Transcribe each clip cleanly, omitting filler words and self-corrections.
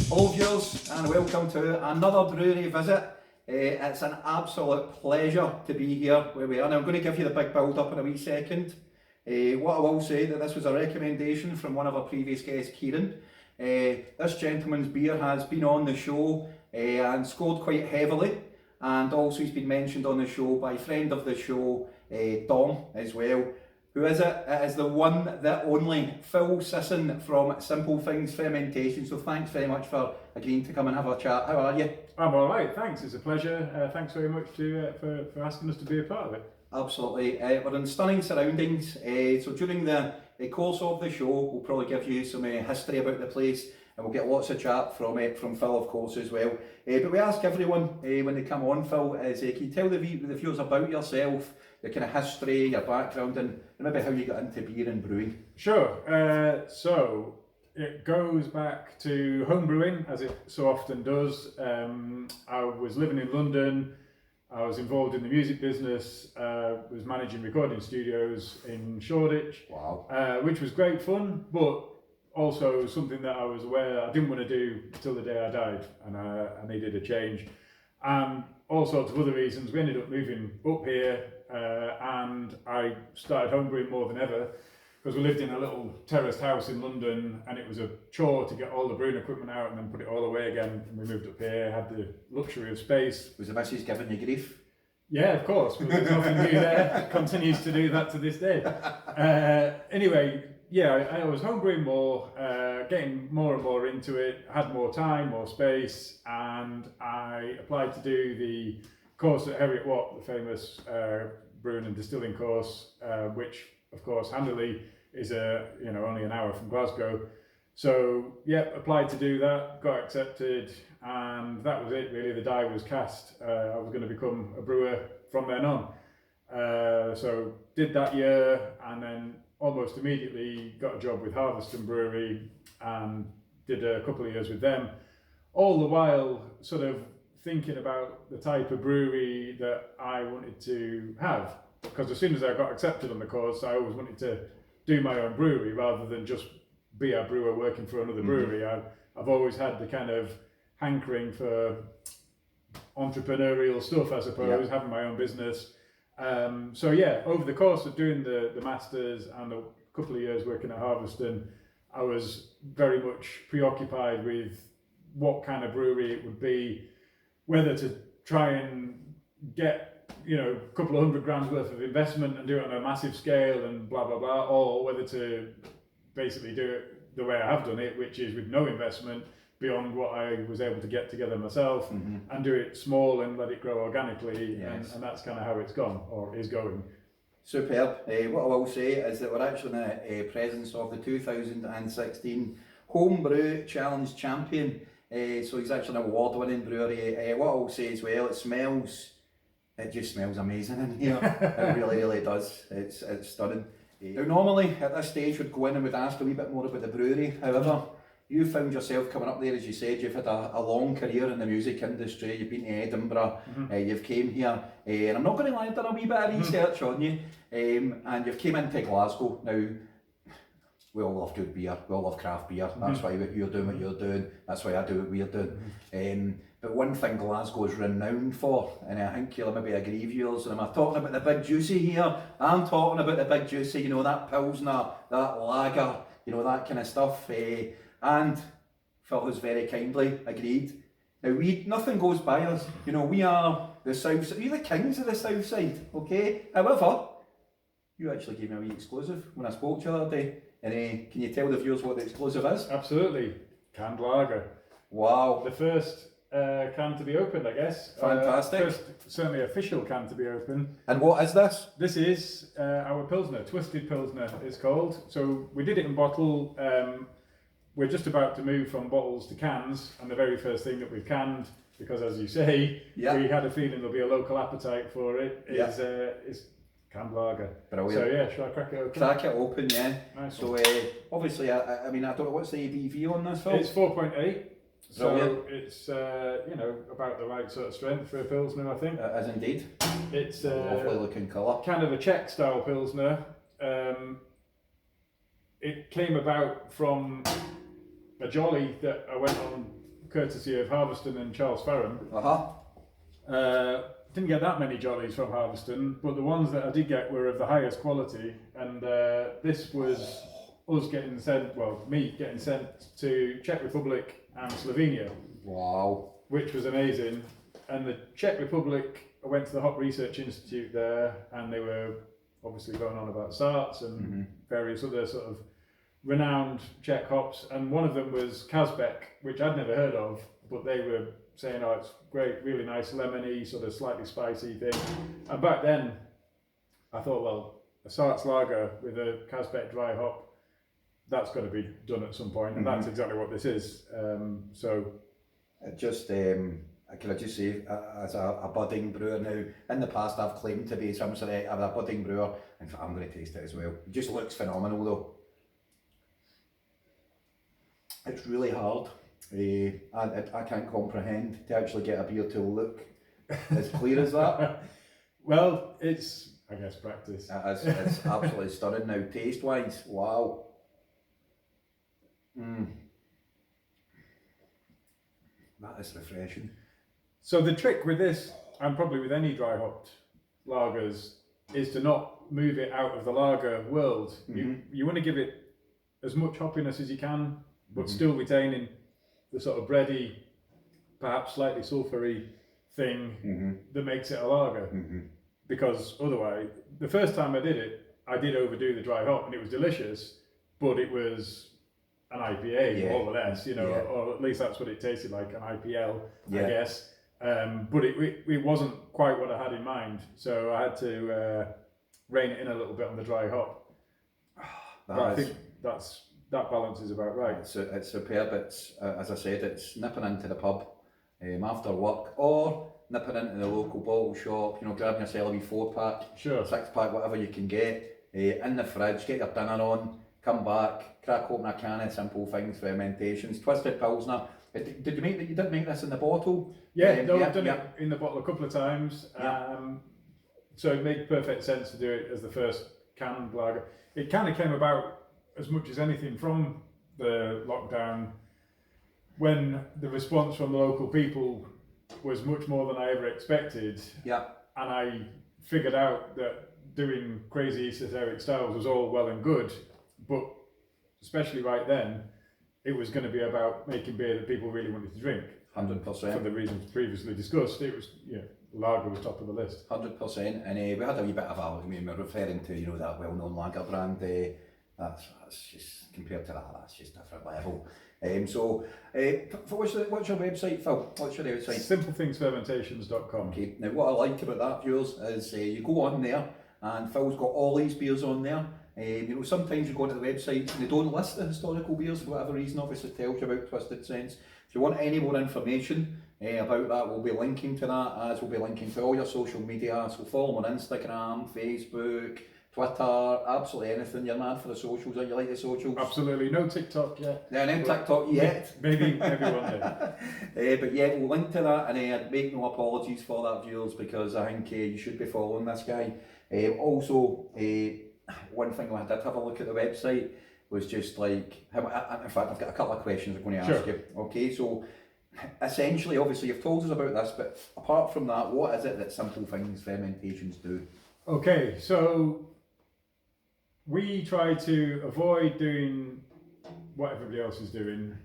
Hello viewers and welcome to another Brewery Visit. It's an absolute pleasure to be here where we are. Now I'm going to give you the big build up in a wee second. What I will say that this was a recommendation from one of our previous guests, Kieran. This gentleman's beer has been on the show and scored quite heavily, and also he's been mentioned on the show by a friend of the show, Dom, as well. Who is it? It is the one, the only, Phil Saison from Simple Things Fermentations. So thanks very much for agreeing to come and have a chat. How are you? I'm all right, thanks. It's a pleasure. Thanks very much for asking us to be a part of it. Absolutely. We're in stunning surroundings. So during the course of the show, we'll probably give you some history about the place, and we'll get lots of chat from Phil, of course, as well. But we ask everyone when they come on, Phil, is can you tell the viewers about yourself, your kind of history, your background, and maybe how you got into beer and brewing? Sure. So it goes back to home brewing, as it so often does. I was living in London. I was involved in the music business. Was managing recording studios in Shoreditch. Wow. Which was great fun, but also something that I was aware I didn't want to do till the day I died, and I needed a change. And all sorts of other reasons, we ended up moving up here, and I started homebrewing more than ever, because we lived in a little terraced house in London, and it was a chore to get all the brewing equipment out and then put it all away again. And we moved up here, had the luxury of space. Was the missus giving you grief? Yeah, of course. But there's nothing new there. Continues to do that to this day. Anyway, yeah, I was homebrewing more, getting more and more into it, had more time, more space, and I applied to do the course at Heriot Watt, the famous brewing and distilling course, which, of course, handily is only an hour from Glasgow. So, yeah, applied to do that, got accepted, and that was it, really. The die was cast. I was going to become a brewer from then on. So, did that year, and then almost immediately got a job with Harveston Brewery and did a couple of years with them, all the while sort of thinking about the type of brewery that I wanted to have, because as soon as I got accepted on the course, I always wanted to do my own brewery rather than just be a brewer working for another brewery. I've always had the kind of hankering for entrepreneurial stuff, I suppose, having my own business. So yeah, over the course of doing the masters and a couple of years working at Harveston, I was very much preoccupied with what kind of brewery it would be, whether to try and get a couple of $100,000 worth of investment and do it on a massive scale and blah blah blah, or whether to basically do it the way I have done it, which is with no investment beyond what I was able to get together myself, and do it small and let it grow organically. Yes. And that's kind of how it's gone, or is going. Superb. What I will say is that we're actually in the presence of the 2016 Homebrew Challenge champion. So he's actually an award-winning brewery. What I will say as well, it just smells amazing in here. It really, really does. It's stunning. Now normally at this stage we'd go in and we'd ask a wee bit more about the brewery. However, you found yourself coming up there, as you said. You've had a long career in the music industry. You've been to Edinburgh, you've came here, and I'm not going to lie, I've done a wee bit of research on you, and you've came into Glasgow. Now, we all love good beer, we all love craft beer. That's why you're doing what you're doing, that's why I do what we're doing. But one thing Glasgow is renowned for, and I think you'll maybe agree with yours, and I'm talking about the big juicy here. I'm talking about the big juicy, that Pilsner, that lager, that kind of stuff. And Phil has very kindly agreed. Now nothing goes by us, we are the south side, we're the kings of the south side, okay? However, you actually gave me a wee exclusive when I spoke to you the other day, and can you tell the viewers what the exclusive is? Absolutely, canned lager. Wow. The first can to be opened, I guess. Fantastic. First, certainly official can to be opened. And what is this? This is our Pilsner, Twisted Pilsner it's called. So we did it in bottle. We're just about to move from bottles to cans, and the very first thing that we've canned, because as you say, we had a feeling there'll be a local appetite for it, is canned lager. Brilliant. So yeah, shall I crack it open? Crack it open, yeah. Nice So obviously, I don't know, what's the ABV on this, Phil? It's 4.8. So Brilliant. it's about the right sort of strength for a Pilsner, I think. As indeed. It's lovely looking colour. Kind of a Czech style Pilsner. It came about from a jolly that I went on courtesy of Harveston and Charles Farron. Didn't get that many jollies from Harveston, but the ones that I did get were of the highest quality, and this was me getting sent to Czech Republic and Slovenia. Wow. Which was amazing. And the Czech Republic, I went to the Hop Research Institute there, and they were obviously going on about Sarts and various other sort of renowned Czech hops, and one of them was Kazbek, which I'd never heard of, but they were saying, oh, it's great, really nice lemony, sort of slightly spicy thing. And back then, I thought, well, a Sarts lager with a Kazbek dry hop, that's got to be done at some point, and that's exactly what this is. Can I just say, as a budding brewer now, in the past I've claimed to be some sort of a budding brewer, and I'm going to taste it as well. It just looks phenomenal though. It's really hard. I can't comprehend to actually get a beer to look as clear as that. Well, it's, I guess, practice. It's absolutely stunning now. Taste wise, wow. That is refreshing. So the trick with this, and probably with any dry hopped lagers, is to not move it out of the lager world. You want to give it as much hoppiness as you can, but still retaining the sort of bready, perhaps slightly sulphury thing that makes it a lager. Because otherwise, the first time I did it, I did overdo the dry hop, and it was delicious, but it was an IPA, more or less, or at least that's what it tasted like, an IPL, I guess. But it wasn't quite what I had in mind, so I had to rein it in a little bit on the dry hop. I think that balance is about right. It's superb. It's as I said, it's nipping into the pub after work, or nipping into the local bottle shop. Grabbing yourself a wee 4-pack, 6-pack, whatever you can get in the fridge. Get your dinner on. Come back, crack open a can of Simple Things Fermentations, Twisted Pilsner. Did you did make this in the bottle? I've done it in the bottle a couple of times. So it made perfect sense to do it as the first canned lager. It kind of came about as much as anything from the lockdown, when the response from the local people was much more than I ever expected. And I figured out that doing crazy esoteric styles was all well and good, but especially right then, it was going to be about making beer that people really wanted to drink. 100%. For the reasons previously discussed, it was, lager was top of the list. 100%. And we had a wee bit of we were referring to, that well-known lager brand. That's just, compared to that's just a different level. What's your website, Phil? What's your website? SimpleThingsFermentations.com. Okay. Now, what I like about that, viewers, is you go on there, and Phil's got all these beers on there. Sometimes you go to the website and they don't list the historical beers for whatever reason. Obviously, it tells you about Twisted Sense. If you want any more information about that, we'll be linking to that, as we'll be linking to all your social media. So follow them on Instagram, Facebook, Twitter, absolutely anything. You're mad for the socials, are you like the socials? Absolutely, no TikTok yet. No TikTok yet. Maybe one day. But we'll link to that, and I'd make no apologies for that, viewers, because I think you should be following this guy. One thing I did have a look at the website was just like, in fact I've got a couple of questions I'm going to ask you. Okay, so essentially, obviously you've told us about this, but apart from that, what is it that Simple Things Fermentations do? Okay, so we try to avoid doing what everybody else is doing.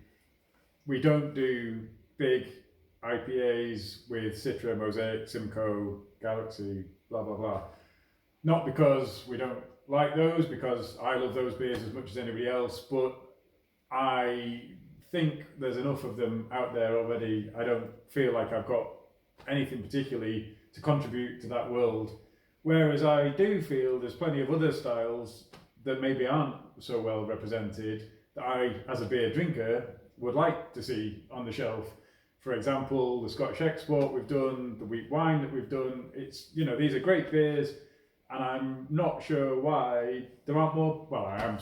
We don't do big IPAs with Citra, Mosaic, Simcoe, Galaxy, blah blah blah. Not because we don't like those, because I love those beers as much as anybody else, but I think there's enough of them out there already. I don't feel like I've got anything particularly to contribute to that world. Whereas I do feel there's plenty of other styles that maybe aren't so well represented that I, as a beer drinker, would like to see on the shelf. For example, the Scottish Export we've done, the wheat wine that we've done. It's, these are great beers, and I'm not sure why there aren't more. Well, I am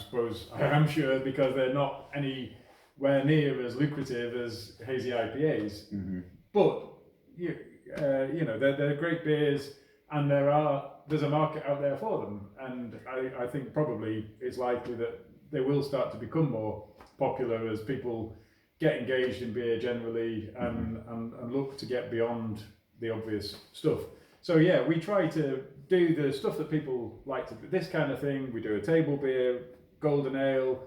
sure, because they're not anywhere near as lucrative as hazy IPAs. But they're great beers, and there's a market out there for them, and I think probably it's likely that they will start to become more popular as people get engaged in beer generally and look to get beyond the obvious stuff. So yeah, we try to do the stuff that people like to do, this kind of thing. We do a table beer, golden ale,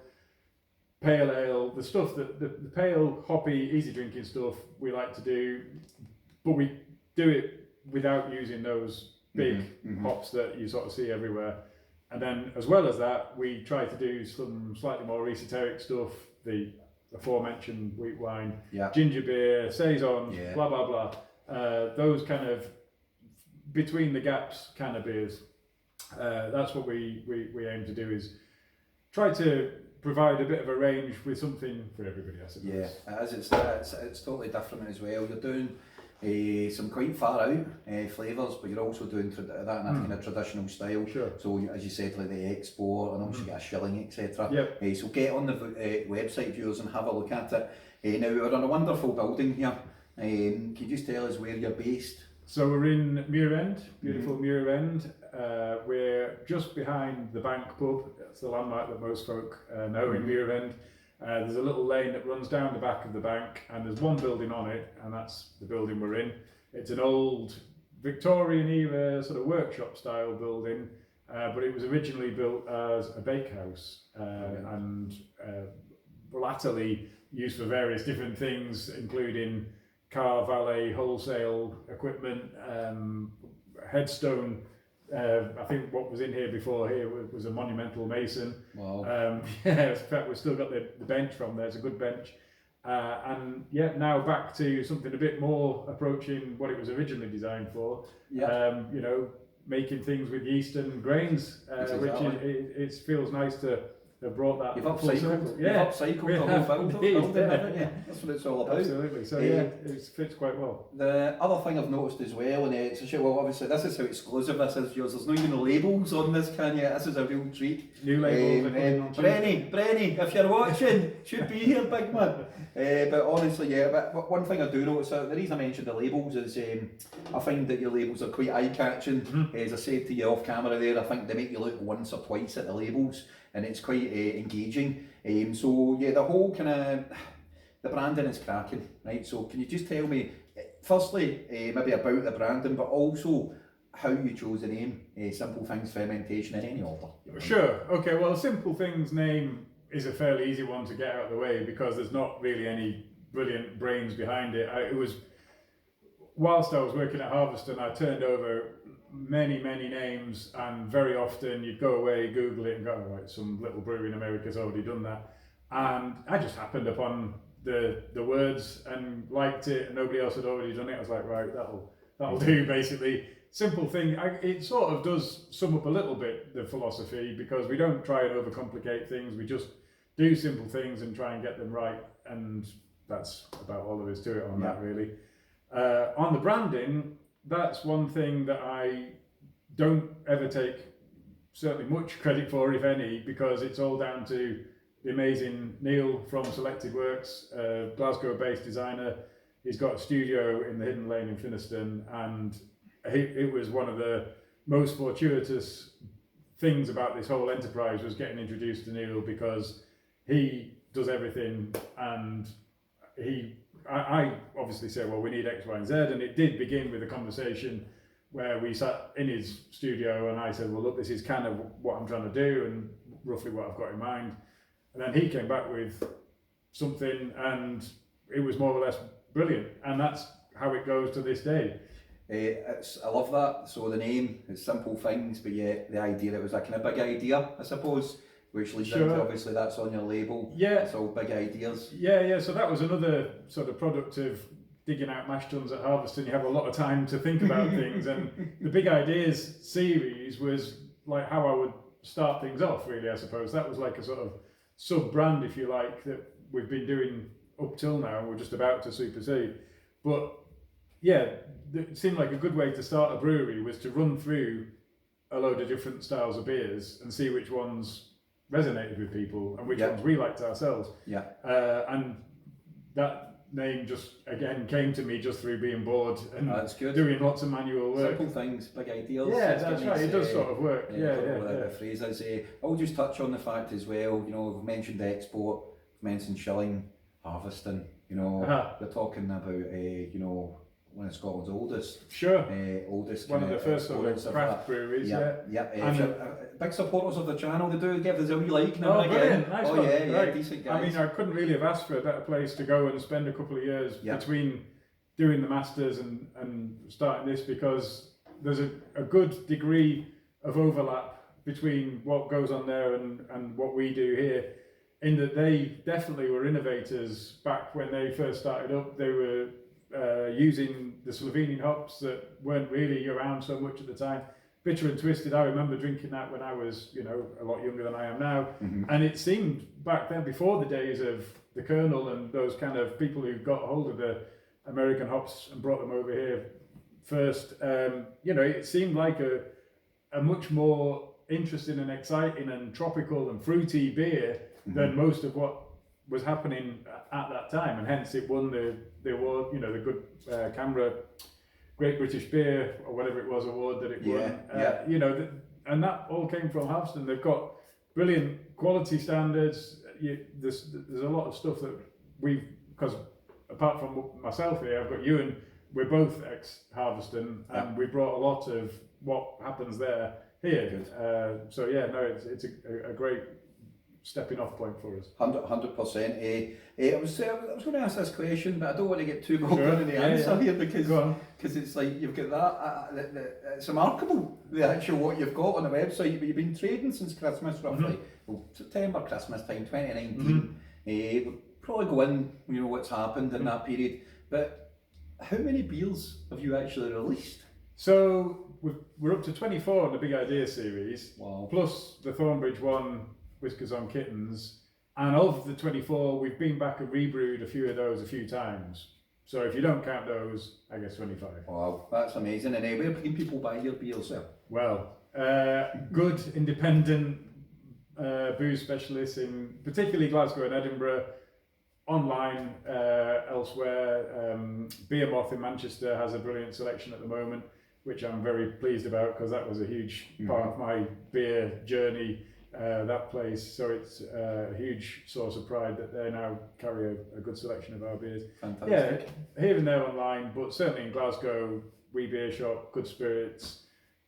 pale ale, the stuff that the pale, hoppy, easy drinking stuff we like to do, but we do it without using those big hops that you sort of see everywhere. And then as well as that, we try to do some slightly more esoteric stuff, the aforementioned wheat wine, ginger beer, saison, blah, blah, blah. Those kind of between the gaps kind of beers. That's what we aim to do, is try to provide a bit of a range with something for everybody, I suppose. Yeah, as it's totally different as well. You're doing some quite far out flavours, but you're also doing that in a kind of traditional style. Sure. So as you said, like the export, and also you get a shilling, etc. Yep. So get on the website, viewers, and have a look at it. Now we're in a wonderful building here. Can you just tell us where you're based? So we're in Muir End, beautiful Muir End. We're just behind the Bank pub. That's the landmark that most folk know in Muir End. There's a little lane that runs down the back of the bank, and there's one building on it, and that's the building we're in. It's an old Victorian era sort of workshop style building, but it was originally built as a bakehouse and latterly used for various different things, including car valet, wholesale equipment, headstone. I think what was in here before here was a monumental mason. Wow. In fact, we've still got the bench from there. It's a good bench. And yeah, now back to something a bit more approaching what it was originally designed for. You know, making things with yeast and grains, which it feels nice to have brought that. You've upcycled. You've upcycled the whole building, haven't you? That's what it's all about. Absolutely. So yeah, it fits quite well. The other thing I've noticed as well, and it's a shit. Well, obviously this is how exclusive this is. Yours. There's no even labels on this, can you? This is a real treat. New labels. Brenny, if you're watching, should be here, big man. But honestly, but one thing I do notice, the reason I mentioned the labels is I find that your labels are quite eye-catching. As I said to you off camera there, I think they make you look once or twice at the labels, and it's quite engaging. So yeah, the whole kind of the branding is cracking, right? So can you just tell me, firstly, maybe about the branding, but also how you chose the name Simple Things Fermentation in any order? Sure. Okay. Well, Simple Things name is a fairly easy one to get out of the way because there's not really any brilliant brains behind it. It was whilst I was working at Harveston, I turned over many names, and very often you'd go away, Google it, and go, oh, right, some little brewery in America's already done that. And I just happened upon the words and liked it, and nobody else had already done it. I was like, right, that'll do, basically. Simple thing. It sort of does sum up a little bit the philosophy, because we don't try and overcomplicate things. We just do simple things and try and get them right, and that's about all there is to it on that, really. On the branding, that's one thing that I don't ever take certainly much credit for, if any, because it's all down to the amazing Neil from Selected Works, Glasgow-based designer. He's got a studio in the Hidden Lane in Finniston, and it was one of the most fortuitous things about this whole enterprise was getting introduced to Neil, because he does everything, and I obviously said, well, we need X, Y, and Z, and it did begin with a conversation where we sat in his studio, and I said, well, look, this is kind of what I'm trying to do and roughly what I've got in mind. And then he came back with something, and it was more or less brilliant, and that's how it goes to this day. I love that. So the name is Simple Things, but yet the idea, it was a kind of big idea, I suppose, which leads into, obviously that's on your label. Yeah. It's all big ideas. Yeah. So that was another sort of product of digging out mash tuns at Harveston. You have a lot of time to think about things, and the Big Ideas series was like how I would start things off, really, I suppose. That was like a sort of sub-brand, if you like, that we've been doing up till now, and we're just about to supersede. But yeah, it seemed like a good way to start a brewery was to run through a load of different styles of beers and see which ones resonated with people and which ones we liked ourselves. Yeah. And that name just again came to me just through being bored and doing lots of manual work. Simple things, big ideas. Yeah, that's right. It does sort of work. Yeah. The phrases. I'll just touch on the fact as well. You know, we've mentioned export, we've mentioned shilling. harvesting. You know, you're talking about you know, one of Scotland's oldest. Sure. Oldest. One of the first sort of craft breweries. Yeah. Big supporters of the channel. They do give us a wee like now and brilliant. again. Nice oh one. yeah, right. decent guys. I mean, I couldn't really have asked for a better place to go and spend a couple of years between doing the masters and starting this, because there's a good degree of overlap between what goes on there and what we do here, in that they definitely were innovators back when they first started up. They were using the Slovenian hops that weren't really around so much at the time. Bitter and Twisted, I remember drinking that when I was, you know, a lot younger than I am now. And it seemed back then, before the days of the Colonel and those kind of people who got hold of the American hops and brought them over here first, you know, it seemed like a much more interesting and exciting and tropical and fruity beer than most of what was happening at that time, and hence it won the award, you know, the good Canberra Great British Beer or whatever it was award that it won. You know, and that all came from Harveston. They've got brilliant quality standards. There's a lot of stuff that we've, because apart from myself here, I've got Ewan, we're both ex-Harveston, and we brought a lot of what happens there here. So yeah, no, it's a great stepping off point for us. 100%. I was going to ask this question, but I don't want to get too bogged down in the answer here, because it's like you've got that. It's remarkable, the actual what you've got on the website. But you've been trading since Christmas, roughly. Well, September, Christmas time, 2019. We'll probably go in, you know, what's happened in that period. But how many beers have you actually released? So we're up to 24 on the Big Idea series, plus the Thornbridge one, Whiskers on Kittens, and of the 24, we've been back and rebrewed a few of those a few times. So if you don't count those, I guess 25. Wow, that's amazing. And where can people buy your beers there? Well, good independent booze specialists in particularly Glasgow and Edinburgh, online elsewhere. Beer Moth in Manchester has a brilliant selection at the moment, which I'm very pleased about, because that was a huge part of my beer journey, that place. So it's a huge source of pride that they now carry a good selection of our beers. Fantastic. Yeah, here and there online, but certainly in Glasgow, Wee Beer Shop, Good Spirits,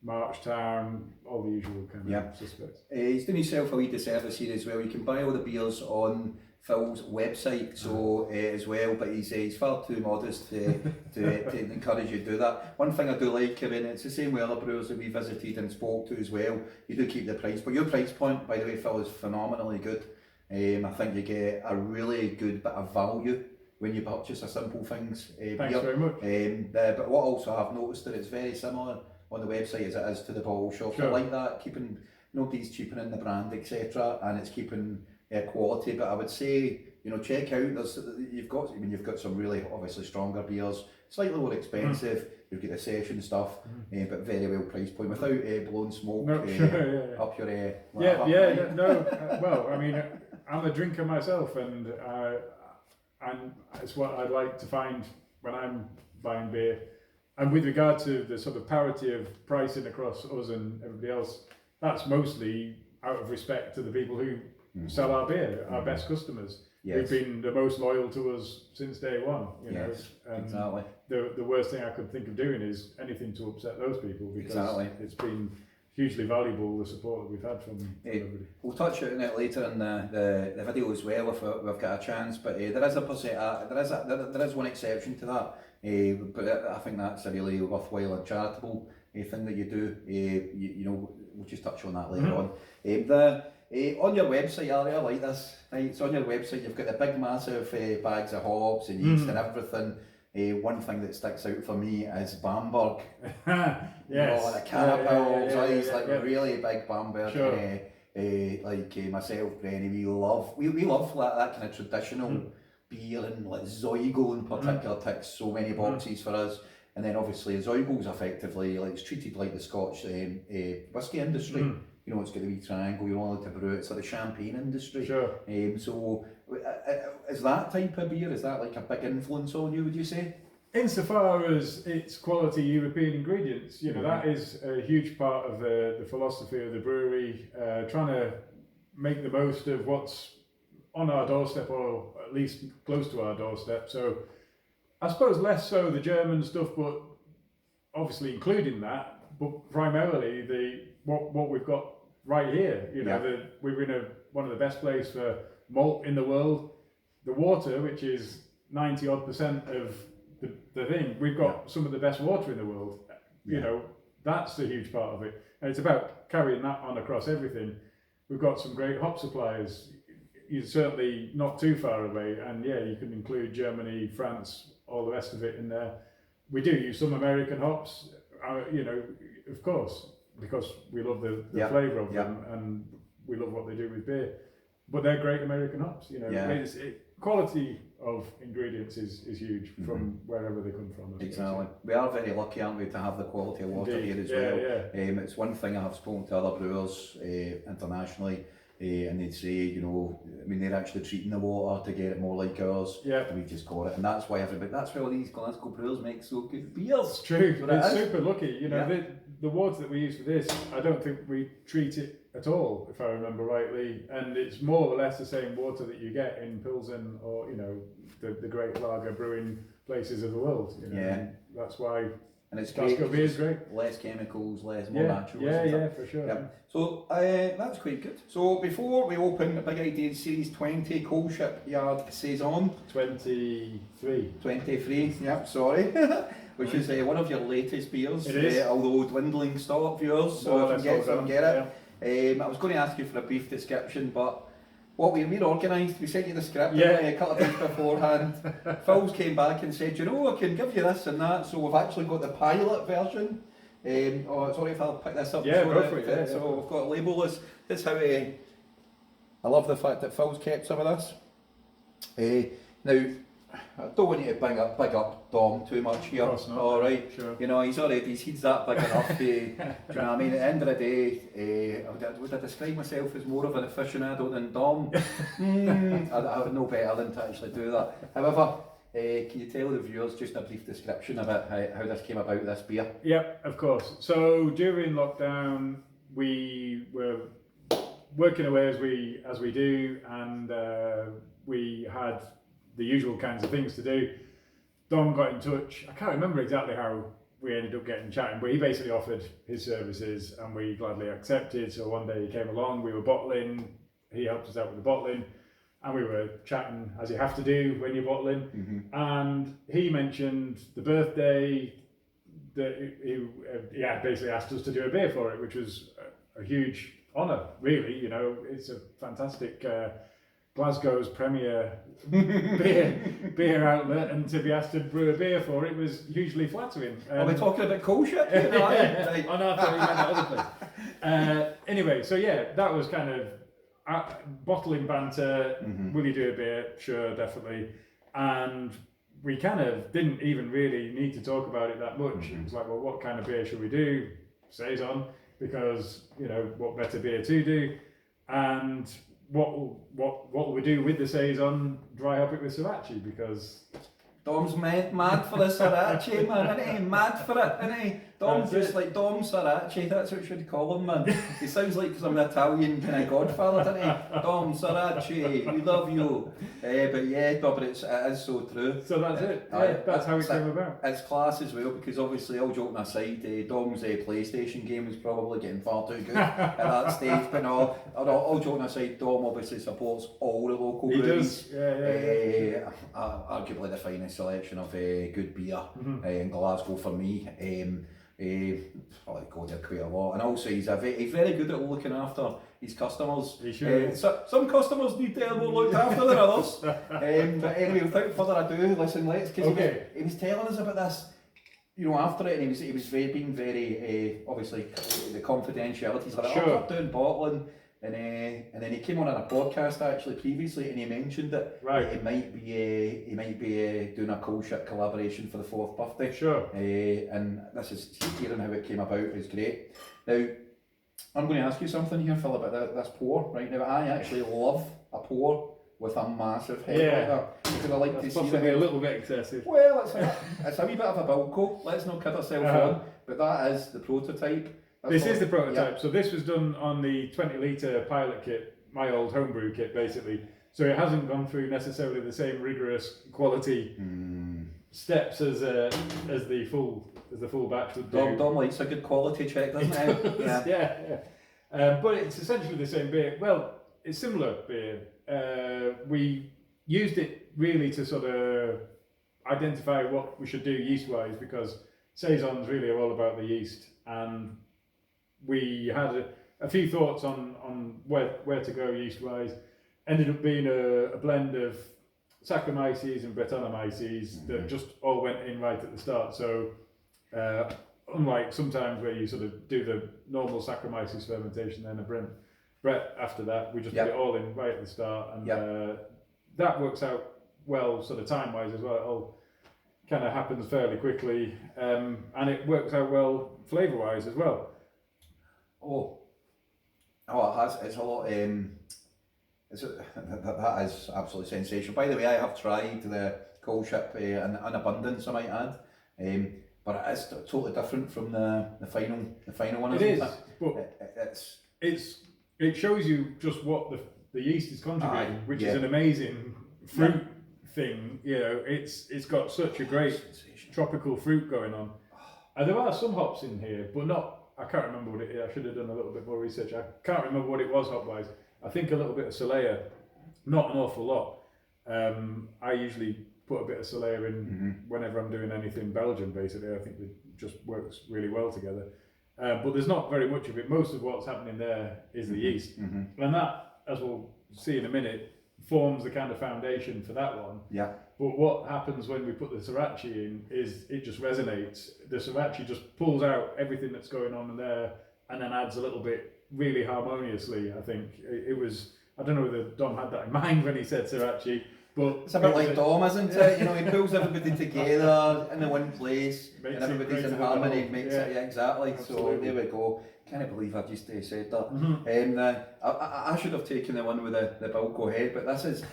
Marchtown, all the usual kind of suspects. He's doing himself a wee disservice here as well. You can buy all the beers on Phil's website, so as well, but he's far too modest to encourage you to do that. One thing I do like, Kevin, it's the same with other brewers that we visited and spoke to as well. You do keep the price, but your price point, by the way, Phil, is phenomenally good. I think you get a really good bit of value when you purchase a Simple Things beer. Thanks very much. But what also I've noticed that it's very similar on the website as it is to the bottle shop. Sure. I like that, keeping, nobody's cheapening the brand, etc., and it's keeping quality. But I would say, you know, check out, you've got some really obviously stronger beers, slightly more expensive. You've got the session stuff, but very well price point, without blowing smoke up your well, I mean, I'm a drinker myself, and it's what I'd like to find when I'm buying beer. And with regard to the sort of parity of pricing across us and everybody else, that's mostly out of respect to the people who sell our beer, our best customers. Who've been the most loyal to us since day one. You know, exactly. The worst thing I could think of doing is anything to upset those people, because it's been hugely valuable, the support that we've had from everybody. We'll touch on it later in the video as well if we've got a chance. But there is one exception to that. But I think that's a really worthwhile and charitable thing that you do. You know, we'll just touch on that later on. On your website, I like this. Right? So on your website, you've got the big, massive bags of hops and yeast and everything. One thing that sticks out for me is Bamberg. Yes. You know, like cannibals, really big Bamberg. Sure. Like myself, Brenny, we love that kind of traditional beer, and like Zoigo in particular ticks so many boxes for us. And then obviously Zoigo's effectively like it's treated like the Scotch whiskey industry. You know, it's got the wee triangle, you're allowed to brew it. It's like the champagne industry. Sure. So is that type of beer, is that like a big influence on you, would you say? Insofar as it's quality European ingredients, you know, that is a huge part of the philosophy of the brewery, trying to make the most of what's on our doorstep, or at least close to our doorstep. So I suppose less so the German stuff, but obviously including that, but primarily what we've got right here. You know, we're in one of the best places for malt in the world. The water, which is 90% of the thing, we've got some of the best water in the world. You know, that's a huge part of it. And it's about carrying that on across everything. We've got some great hop suppliers. You're certainly not too far away. And you can include Germany, France, all the rest of it in there. We do use some American hops, you know, of course, because we love the flavour of them, and we love what they do with beer. But they're great American hops, you know. Quality of ingredients is huge from wherever they come from. Exactly. We are very lucky, aren't we, to have the quality of water here as well. It's one thing I have spoken to other brewers internationally, and they'd say, you know, I mean, they're actually treating the water to get it more like ours. We've just got it, and that's why all these Glasgow brewers make so good beers. It's true. It's super lucky, you know. The water that we use for this, I don't think we treat it at all, if I remember rightly, and it's more or less the same water that you get in Pilsen or, you know, the great lager brewing places of the world. You know? And that's why. And it's Glasgow beer is great. Less chemicals, more natural. Yeah, for sure. Yeah. So that's quite good. So before we open the Big Idea Series 20 Koelschip Saison 23, sorry. Which is one of your latest beers, it is. Although dwindling stock, viewers, so if you get some, get it. I was going to ask you for a brief description, but we're organised, we sent you the script a couple of days beforehand. Phil's came back and said, you know, I can give you this and that, so we've actually got the pilot version. Sorry if I'll pick this up. Go for it. So we've got a label. This is how I love the fact that Phil's kept some of this. Now, I don't want you to big up Dom too much here. All right, sure. You know, he's that big enough. Do you know what I mean? At the end of the day, would I describe myself as more of an aficionado than Dom? I would know better than to actually do that. However, can you tell the viewers just a brief description about how this came about, this beer? Yep, of course. So during lockdown, we were working away as we do, and we had the usual kinds of things to do. Dom got in touch. I can't remember exactly how we ended up getting chatting, but he basically offered his services and we gladly accepted. So one day he came along, we were bottling, he helped us out with the bottling, and we were chatting as you have to do when you're bottling. And he mentioned the birthday that he had basically asked us to do a beer for it, which was a huge honour, really. You know, it's a fantastic Glasgow's premier beer outlet, and to be asked to brew a beer for it was hugely flattering. Are we talking about Koelschip? Right. Oh no, I thought we meant the other place. Anyway, so that was kind of bottling banter. Will you do a beer? Sure, definitely. And we kind of didn't even really need to talk about it that much. It was like, well, what kind of beer should we do? Saison, because, you know, what better beer to do? And what will we do with the Saison? Dry hop it with Sriracha, because Dom's mad for the Sriracha, man, isn't he? Mad for it, isn't he? Dom's just like Dom Sriracha, that's what we should call him, man. He sounds like some Italian kind of godfather, doesn't he? Dom Sriracha, we love you. But it is so true. So that's it. That's how it came about. It's class as well, because obviously, all joking aside, Dom's PlayStation game was probably getting far too good at that stage. But no, all joking aside, Dom obviously supports all the local breweries. He does. Arguably the finest selection of good beer in Glasgow for me. I go there quite a lot, and also he's very good at looking after his customers. He sure is. Some customers need more looked after than others. But anyway, without further ado, listen, he was telling us about this, you know, after it, and he was being very obviously the confidentialities. Like, I'm doing bottling. And then he came on a podcast actually previously, and he mentioned that he might be doing a Koelschip collaboration for the 4th birthday. Sure. And this is hearing how it came about is great. Now, I'm going to ask you something here, Phil, about this pour. Right now, I actually love a pour with a massive head like that, because I like to see possibly a little bit excessive. Well, it's a wee bit of a Bilko. Let's not kid ourselves on, but that is the prototype. This is the prototype. So this was done on the 20 litre pilot kit, my old homebrew kit basically. So it hasn't gone through necessarily the same rigorous quality steps as the full batch would do. Dom likes a good quality check, doesn't he? Yeah. But it's essentially the same beer. Well, it's similar beer. We used it really to sort of identify what we should do yeast-wise, because Saisons really are all about the yeast, and we had a few thoughts on where to go yeast-wise. Ended up being a blend of Saccharomyces and Brettanomyces that just all went in right at the start. So unlike sometimes where you sort of do the normal Saccharomyces fermentation, then a Brett after that, we just put it all in right at the start, and that works out well sort of time-wise as well. It all kind of happens fairly quickly, and it works out well flavour-wise as well. Oh, it has. It's a lot. That is absolutely sensational. By the way, I have tried the Koelschip in abundance, I might add, but it is totally different from the final one. It is, but it shows you just what the yeast is contributing, which is an amazing fruit thing. You know, it's got such a great tropical fruit going on. And there are some hops in here, but not. I can't remember what it is. I should have done a little bit more research. I can't remember what it was hop-wise. I think a little bit of Solea, not an awful lot. I usually put a bit of Solea in whenever I'm doing anything Belgian, basically. I think it just works really well together. But there's not very much of it. Most of what's happening there is the yeast. And that, as we'll see in a minute, forms the kind of foundation for that one. Yeah. But what happens when we put the Sriracha in is it just resonates. The Sriracha just pulls out everything that's going on in there and then adds a little bit really harmoniously, I think. It was, I don't know whether Dom had that in mind when he said Sriracha, but... It's a bit like Dom, isn't it? You know, he pulls everybody together in the one place, and everybody's in harmony, makes it, exactly. Absolutely. So there we go. Can't believe I've just said that. I should have taken the one with the Bilko head, but this is,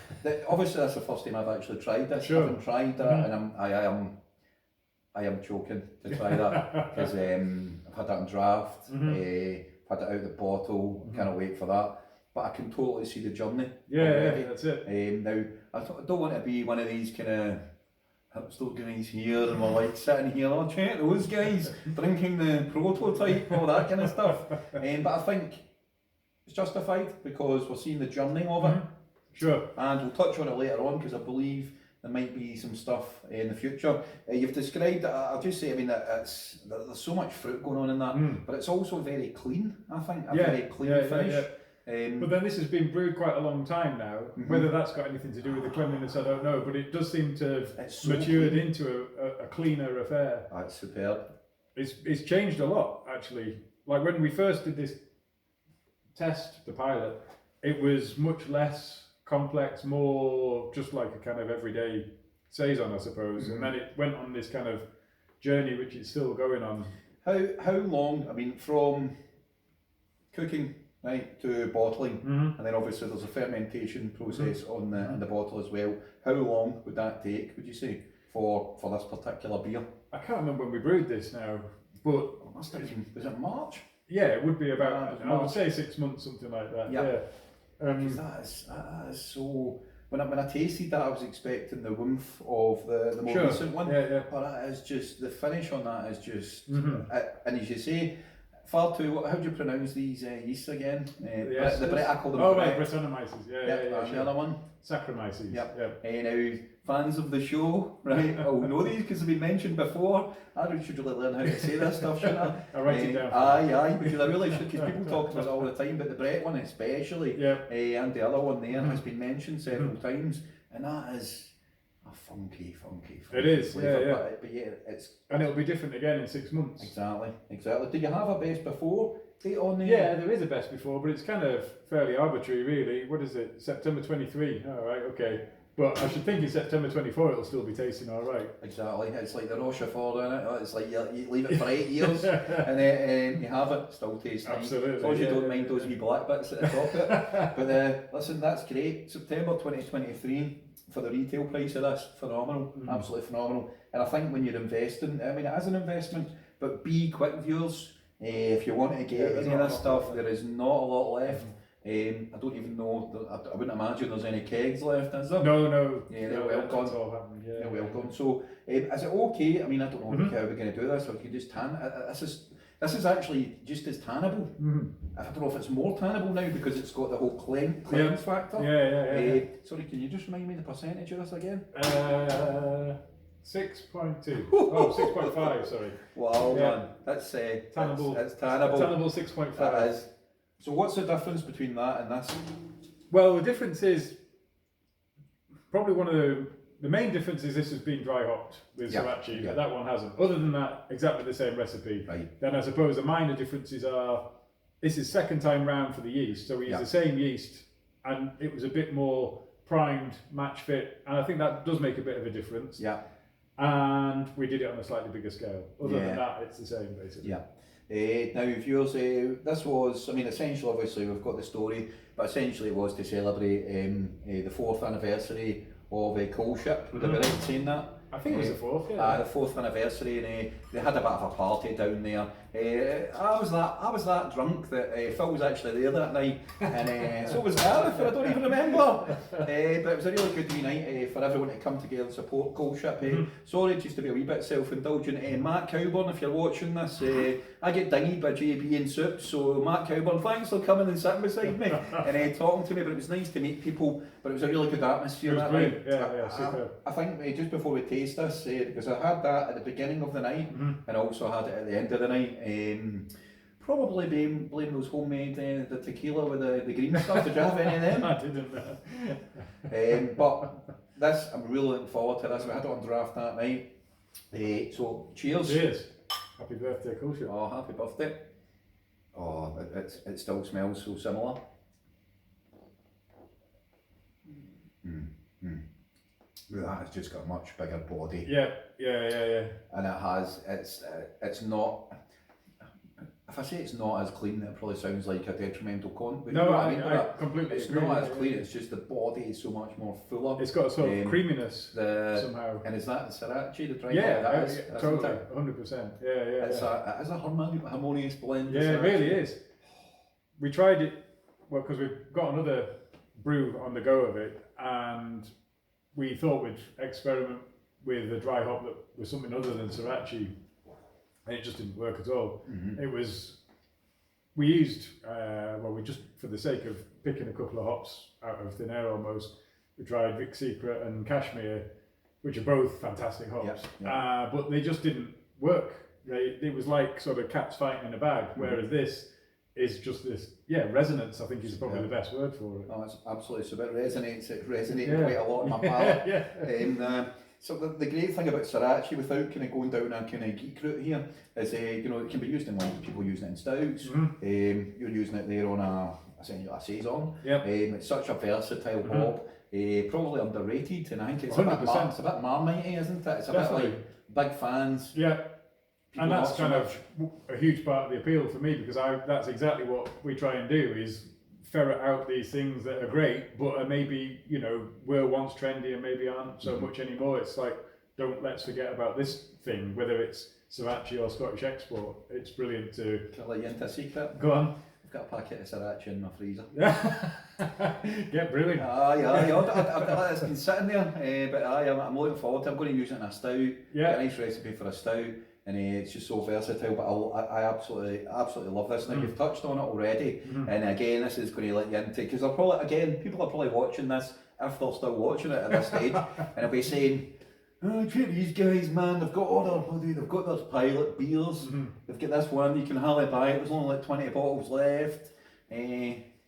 obviously that's the first time I've actually tried this. I haven't tried that, and I am choking to try that, because I've had that in draft, had it out of the bottle, cannot wait for that. But I can totally see the journey. Yeah, that's it. Now, I don't want to be one of these kind of hipster guys here, and we're like sitting here, oh, check those guys drinking the prototype, all that kind of stuff. But I think it's justified because we're seeing the journey of it. Sure. And we'll touch on it later on, because I believe there might be some stuff in the future. You've described it, I'll just say, I mean, there's so much fruit going on in that, but it's also very clean, I think, very clean finish. But then this has been brewed quite a long time now. Whether that's got anything to do with the cleanliness, I don't know, but it does seem to have matured into a cleaner affair. That's superb. It's changed a lot, actually. Like when we first did this test, the pilot, it was much less complex, more just like a kind of everyday Saison, I suppose. And then it went on this kind of journey, which it's still going on. How long, I mean, from cooking, right, to bottling, and then obviously there's a fermentation process on the bottle as well. How long would that take, would you say, for this particular beer? I can't remember when we brewed this now, but it must have been, was it March? Yeah, it would be about, I would say 6 months, something like that. Yeah. That is so. When I tasted that, I was expecting the oomph of the more recent one. But that is just, the finish on that is just, and as you say, far too, how do you pronounce these yeasts again? The Brett, I call them Brett. Brettanomyces, and the other one? Saccharomyces. Now, fans of the show, right, I'll know these because they've been mentioned before. I should really learn how to say this stuff, shouldn't I? I'll write it down. Aye, because I really should, because people talk about it all the time, but the Brett one especially, and the other one there has been mentioned several times, and that is a funky it is, flavour, but it's... And it'll be different again in 6 months. Exactly. Do you have a best before date on there? Yeah, there is a best before, but it's kind of fairly arbitrary, really. What is it? September 23. All right, okay. But I should think in September 24 it'll still be tasting all right. Exactly. It's like the Rochefort, isn't it? It's like you leave it for 8 years and then you have it, still tastes nice. Absolutely. As long as you don't mind those wee black bits at the top of it. But listen, that's great. September 2023 for the retail price of this, phenomenal, absolutely phenomenal. And I think when you're investing, I mean, it is an investment, but be quick, viewers. If you want to get any of this stuff, there is not a lot left. I don't even know, I wouldn't imagine there's any kegs left, is there? No. Yeah, they're no, well that's gone. all happened. Yeah, They're well gone. So, is it okay? I mean, I don't know how we're going to do this, or if you just tan. This is actually just as tannable. I don't know if it's more tannable now because it's got the whole cleanse factor. Yeah. Sorry, can you just remind me the percentage of this again? 6.2. Oh, 6.5, sorry. Wow, man. That's tannable. It's tannable. Tannable 6.5. That is. So what's the difference between that and this? Well, the difference is probably one of the main difference is this has been dry hopped with sriracha, but that one hasn't. Other than that, exactly the same recipe. Right. Then I suppose the minor differences are this is second time round for the yeast, so we use the same yeast, and it was a bit more primed, match fit, and I think that does make a bit of a difference. Yeah. And we did it on a slightly bigger scale. Other than that, it's the same basically. Yeah. Now, viewers, this was, I mean, essentially, obviously, we've got the story, but essentially it was to celebrate the 4th anniversary of Koelschip. Would I be right in saying that? I think it was the 4th, yeah. The 4th anniversary, and they had a bit of a party down there. I was that drunk that Phil was actually there that night, and so was Gareth, I don't even remember. But it was a really good wee night for everyone to come together and support Koelschip. Sorry, just to be a wee bit self-indulgent. Matt Cowburn, if you're watching this, I get dinged by JB and Soup, so Matt Cowburn, thanks for coming and sitting beside me and talking to me. But it was nice to meet people. But it was a really good atmosphere that night. Yeah, super. I think just before we taste this, because I had that at the beginning of the night and also had it at the end of the night. Probably blame those homemade the tequila with the green stuff. Did you have any of them? I didn't. But this, I'm really looking forward to this. We had it on draft that night. So cheers. Cheers. Happy birthday, Koelschip. Oh, happy birthday. Oh, it still smells so similar. That has just got a much bigger body. Yeah. And it has, it's not, if I say it's not as clean, it probably sounds like a detrimental comment. But no, you know I completely it's agree. not as clean, it's just the body is so much more fuller. It's got a sort of creaminess somehow. And is that the sriracha, the dry Yeah, hop? totally, 100%. Yeah. It is a harmonious blend. Yeah, it really is. We tried it, well, because we've got another brew on the go of it, and we thought we'd experiment with a dry hop that was something other than sriracha, and it just didn't work at all. It was, we used, we just, for the sake of picking a couple of hops out of thin air almost, we tried Vic Secret and Cashmere, which are both fantastic hops, but they just didn't work. It was like sort of cats fighting in a bag, whereas this is just this, resonance, I think is probably the best word for it. Oh, it's absolutely, so it resonates quite a lot in my palate. So the great thing about sriracha, without kind of going down a kind of geek route here, is it can be used in wines. People using it in stouts. You're using it there on essentially a saison. It's such a versatile hop. Probably underrated, and I think it's 100%. It's a bit marmite, isn't it? It's a bit like big fans. Yeah. And that's kind of a huge part of the appeal for me, because that's exactly what we try and do, is ferret out these things that are great, but are maybe, were once trendy and maybe aren't so much anymore. It's like, let's forget about this thing, whether it's sriracha or Scottish export. It's brilliant to... Can I let you into a secret? Go on. I've got a packet of sriracha in my freezer. Yeah, brilliant. It's been sitting there, but I'm looking forward to it. I'm going to use it in a stout. Get a nice recipe for a stout. And it's just so versatile, but I absolutely love this. Now you've touched on it already, and again, this is going to let you into, because people are probably watching this, if they're still watching it at this stage, and they'll be saying, "Oh, treat these guys, man! They've got their pilot beers. They've got this one you can hardly buy it. There's only like 20 bottles left."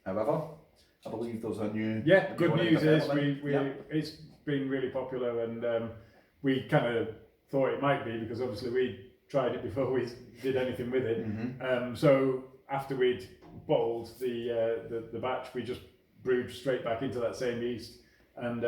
However, I believe there's a new. Yeah, good news is it's been really popular, and we kind of thought it might be, because obviously we tried it before we did anything with it. So after we'd bottled the batch, we just brewed straight back into that same yeast, and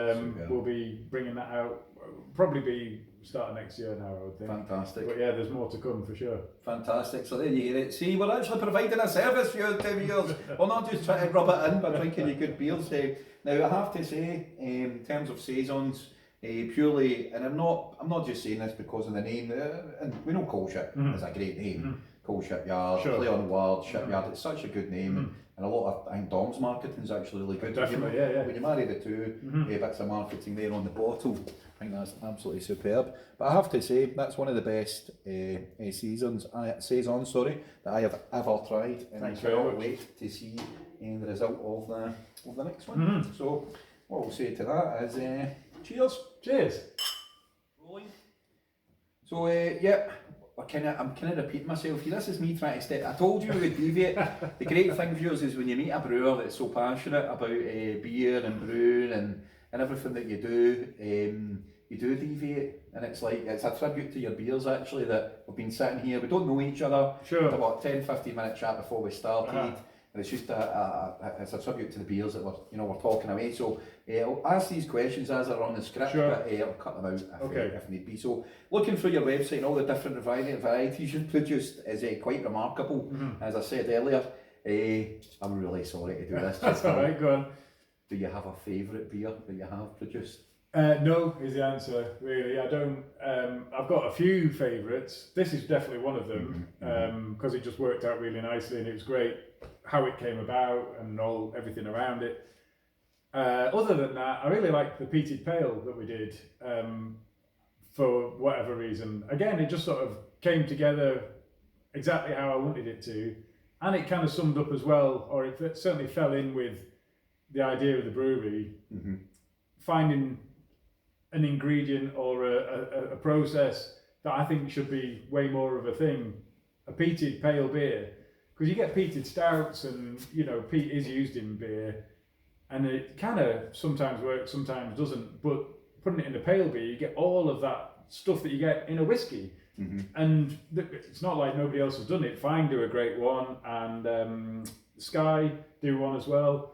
we'll be bringing that out, probably be starting next year now, I would think. Fantastic. But yeah, there's more to come for sure. Fantastic. So there you hear it. See, we're actually providing a service for you, viewers. We're not just trying to rub it in by drinking your good beers. Now I have to say, in terms of saisons, purely, and I'm not just saying this because of the name, and we know Koelschip is a great name. Koelschip Yard, play on the word, shipyard, it's such a good name. and a lot of, I think Dom's marketing is actually really good. Definitely, yeah. When you marry the two bits of marketing there on the bottle, I think that's absolutely superb. But I have to say, that's one of the best saisons that I have ever tried, and I cannot wait to see the result of the next one. So what we'll say to that is cheers. Cheers. Rolling. So I'm kind of repeating myself here. This is me trying to step. I told you we would deviate. The great thing, viewers, is when you meet a brewer that's so passionate about beer and brewing and everything that you do deviate, and it's a tribute to your beers actually, that we've been sitting here, we don't know each other. Sure. About 10-15 minute chat before we started. And it's just it's a tribute to the beers that we're talking away. So I'll ask these questions as they're on the script, but I'll cut them out if need be. So looking through your website and all the different varieties you've produced is quite remarkable. As I said earlier, I'm really sorry to do this. That's all right, go on. Do you have a favourite beer that you have produced? No is the answer, really. I don't. I've got a few favourites. This is definitely one of them, because it just worked out really nicely, and it was great how it came about and everything around it. Other than that, I really like the peated pale that we did, for whatever reason. Again, it just sort of came together exactly how I wanted it to, and it kind of summed up as well, or it certainly fell in with the idea of the brewery, finding an ingredient or a process that I think should be way more of a thing. A peated pale beer, because you get peated stouts, and peat is used in beer, and it kind of sometimes works, sometimes doesn't. But putting it in a pale beer, you get all of that stuff that you get in a whiskey, and it's not like nobody else has done it. Fine do a great one, and Sky do one as well.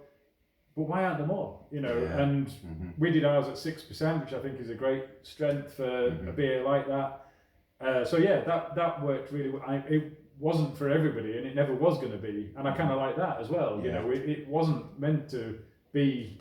But why aren't there more? And we did ours at 6%, which I think is a great strength for a beer like that. So yeah, that worked really well. It wasn't for everybody, and it never was going to be. And I kind of like that as well. It wasn't meant to be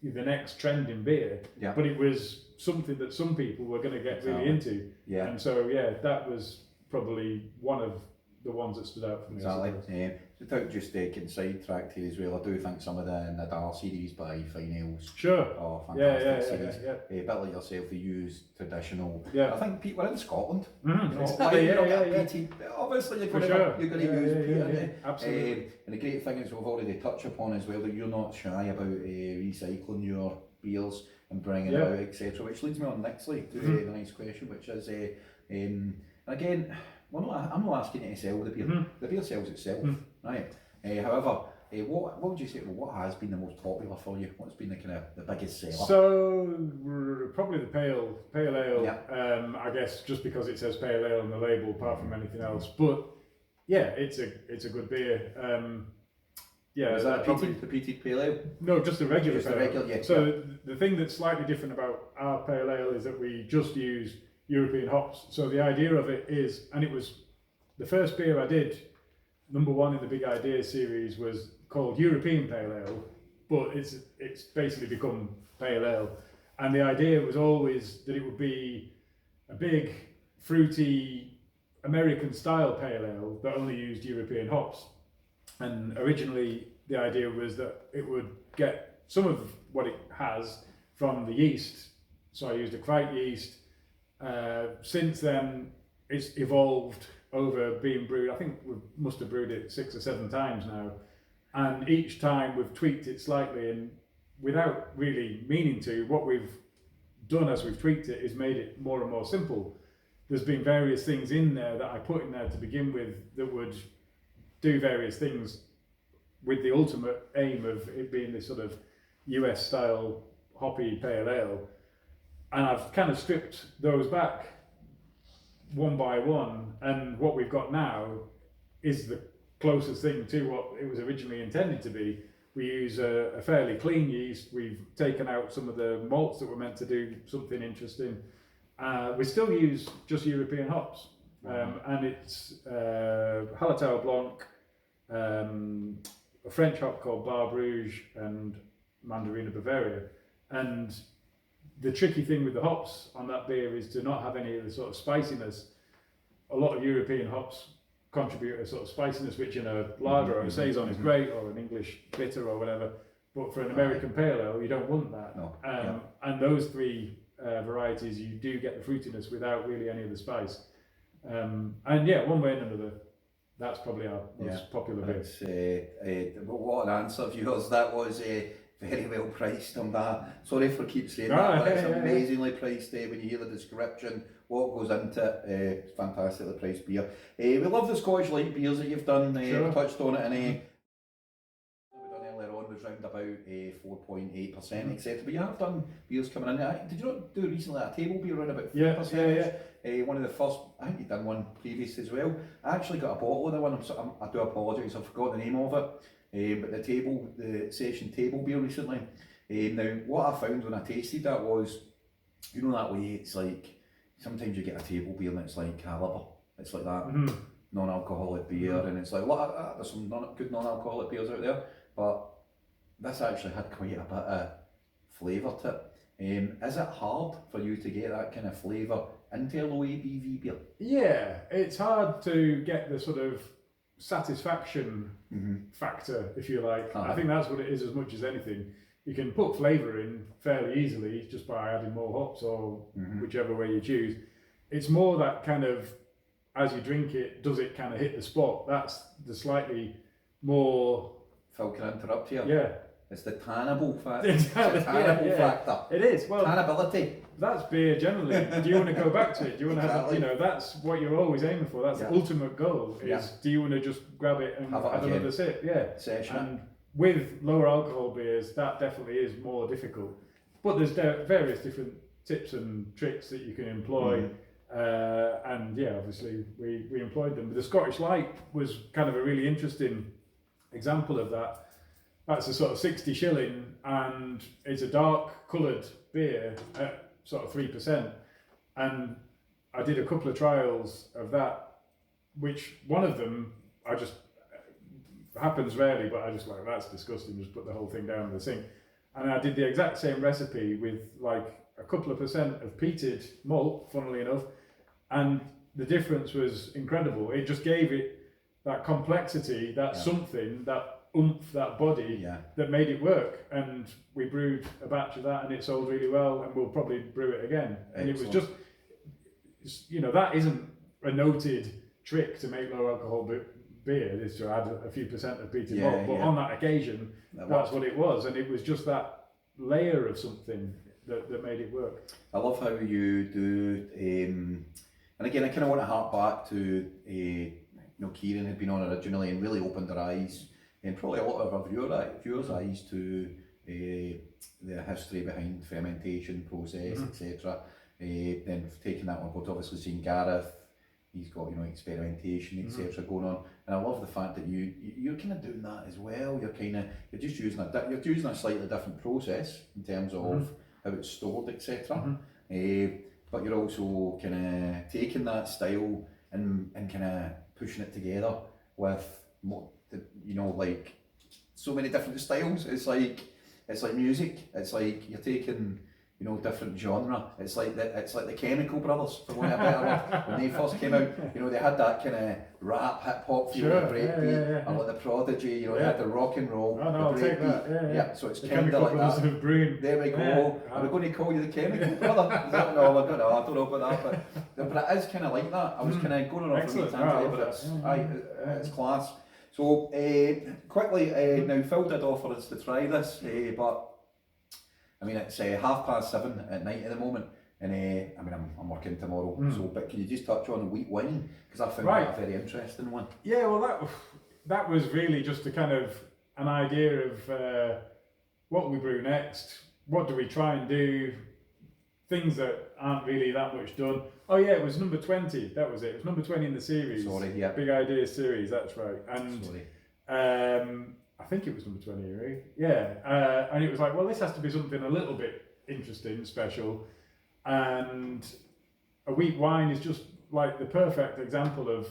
the next trend in beer, but it was something that some people were going to get really into. And so that was probably one of the ones that stood out for me. Exactly. Without just getting sidetracked here as well, I do think some of the Nadal series by Fine Ales are fantastic series. A bit like yourself, they use traditional. I think people are in Scotland. Peated, obviously you're going to use peat. Absolutely. And the great thing is we've already touched upon as well that you're not shy about recycling your beers and bringing it out, etc. Which leads me on nicely to the next question, which is, and again, I'm not asking you to sell the beer. The beer sells itself, right? However, what would you say? What has been the most popular for you? What's been the biggest seller? So probably the pale ale. I guess just because it says pale ale on the label, apart from anything else. But it's a good beer. Is that the peated pale ale? No, just a regular pale ale. So the thing that's slightly different about our pale ale is that we just use European hops. So the idea of it is, and it was the first beer I did, number one in the Big Ideas series, was called European Pale Ale, but it's basically become pale ale. And the idea was always that it would be a big, fruity, American style pale ale that only used European hops. And originally the idea was that it would get some of what it has from the yeast. So I used a Kvite yeast. Since then, it's evolved over being brewed. I think we must have brewed it 6 or 7 times now, and each time we've tweaked it slightly, and without really meaning to, what we've done as we've tweaked it is made it more and more simple. There's been various things in there that I put in there to begin with that would do various things with the ultimate aim of it being this sort of US style hoppy pale ale. And I've kind of stripped those back one by one, and what we've got now is the closest thing to what it was originally intended to be. We use a fairly clean yeast. We've taken out some of the malts that were meant to do something interesting. We still use just European hops, and it's Hallertau Blanc, a French hop called Bar Rouge, and Mandarina Bavaria. And the tricky thing with the hops on that beer is to not have any of the sort of spiciness. A lot of European hops contribute a sort of spiciness, which in a lager or a saison is great, or an English bitter or whatever. But for an American pale ale, you don't want that. No. And those three varieties, you do get the fruitiness without really any of the spice. And yeah, one way and another, that's probably our most popular beer. What an answer, viewers. That was very well priced on that. Sorry for keep saying that, but it's amazingly priced when you hear the description, what goes into it. It's fantastically priced beer. We love the Scottish light beers that you've done. We touched on it in we done earlier on was round about 4.8%, etc. But you have done beers coming in. Did you not do recently a table beer around about 4%? One of the first, I think you've done one previous as well. I actually got a bottle of the one, I do apologise, I forgot the name of it. But the session table beer recently. Now, what I found when I tasted that was, you know that way, it's like, sometimes you get a table beer and it's like calibre. It's like that non-alcoholic beer, and it's like, well, there's some good non-alcoholic beers out there, but this actually had quite a bit of flavour to it. Is it hard for you to get that kind of flavour into a low ABV beer? Yeah, it's hard to get the sort of satisfaction factor, if you like. I think that's what it is as much as anything. You can put flavour in fairly easily just by adding more hops or whichever way you choose. It's more that kind of, as you drink it, does it kind of hit the spot? That's the slightly more... Phil, can I interrupt here? Yeah. It's the tannable factor. Exactly. It's the tannable factor. It is. Well, tannability. That's beer generally. Do you want to go back to it? Do you want to have, you know, that's what you're always aiming for. That's the ultimate goal is do you want to just grab it and have another sip? Yeah. Session. And with lower alcohol beers, that definitely is more difficult. But there's various different tips and tricks that you can employ. And yeah, obviously we employed them. The Scottish Light was kind of a really interesting example of that. That's a sort of 60 shilling and it's a dark coloured beer at sort of 3%. And I did a couple of trials of that, which one of them I just, happens rarely, but I just like, that's disgusting, just put the whole thing down in the sink. And I did the exact same recipe with like a couple of percent of peated malt, funnily enough, and the difference was incredible. It just gave it that complexity, that something, that oomph, that body that made it work. And we brewed a batch of that and it sold really well, and we'll probably brew it again. And it was just, you know, that isn't a noted trick to make low alcohol beer, is to add a few percent of peated malt, but on that occasion, that's what it was. And it was just that layer of something that made it work. I love how you do, and again, I kind of want to hark back to, you know, Kieran had been on originally and really opened our eyes, and probably a lot of our viewers' eyes to the history behind fermentation process, etc. Then taking that on board, obviously seeing Gareth, he's got, you know, experimentation, etc. going on, and I love the fact that you're kind of doing that as well. You're just using a slightly different process in terms of how it's stored, etc. But you're also kind of taking that style and kind of pushing it together with more, you know, like so many different styles. It's like music. It's like you're taking, you know, different genre. It's like the Chemical Brothers, for want of a better word. When they first came out, you know, they had that kind of rap, hip hop feel, the breakbeat, or like the Prodigy. You know, they had the rock and roll, the breakbeat. So it's kind of like that. There we go. Are we going to call you the Chemical Brother? No, I don't know about that, but it is kind of like that. I was kind of going on off a wee tangent, but it's class. So quickly, now Phil did offer us to try this, but I mean it's 7:30 at night at the moment, and I mean I'm working tomorrow. So, but can you just touch on wheat wine, because I found that a very interesting one. Yeah, well that was really just a kind of an idea of what we brew next. What do we try and do? Things that aren't really that much done. Oh yeah, it was number 20. That was it. It was number 20 in the series. Big Ideas series. That's right. And I think it was number 20, right? Yeah. And it was like, well, this has to be something a little bit interesting, special. And a wheat wine is just like the perfect example of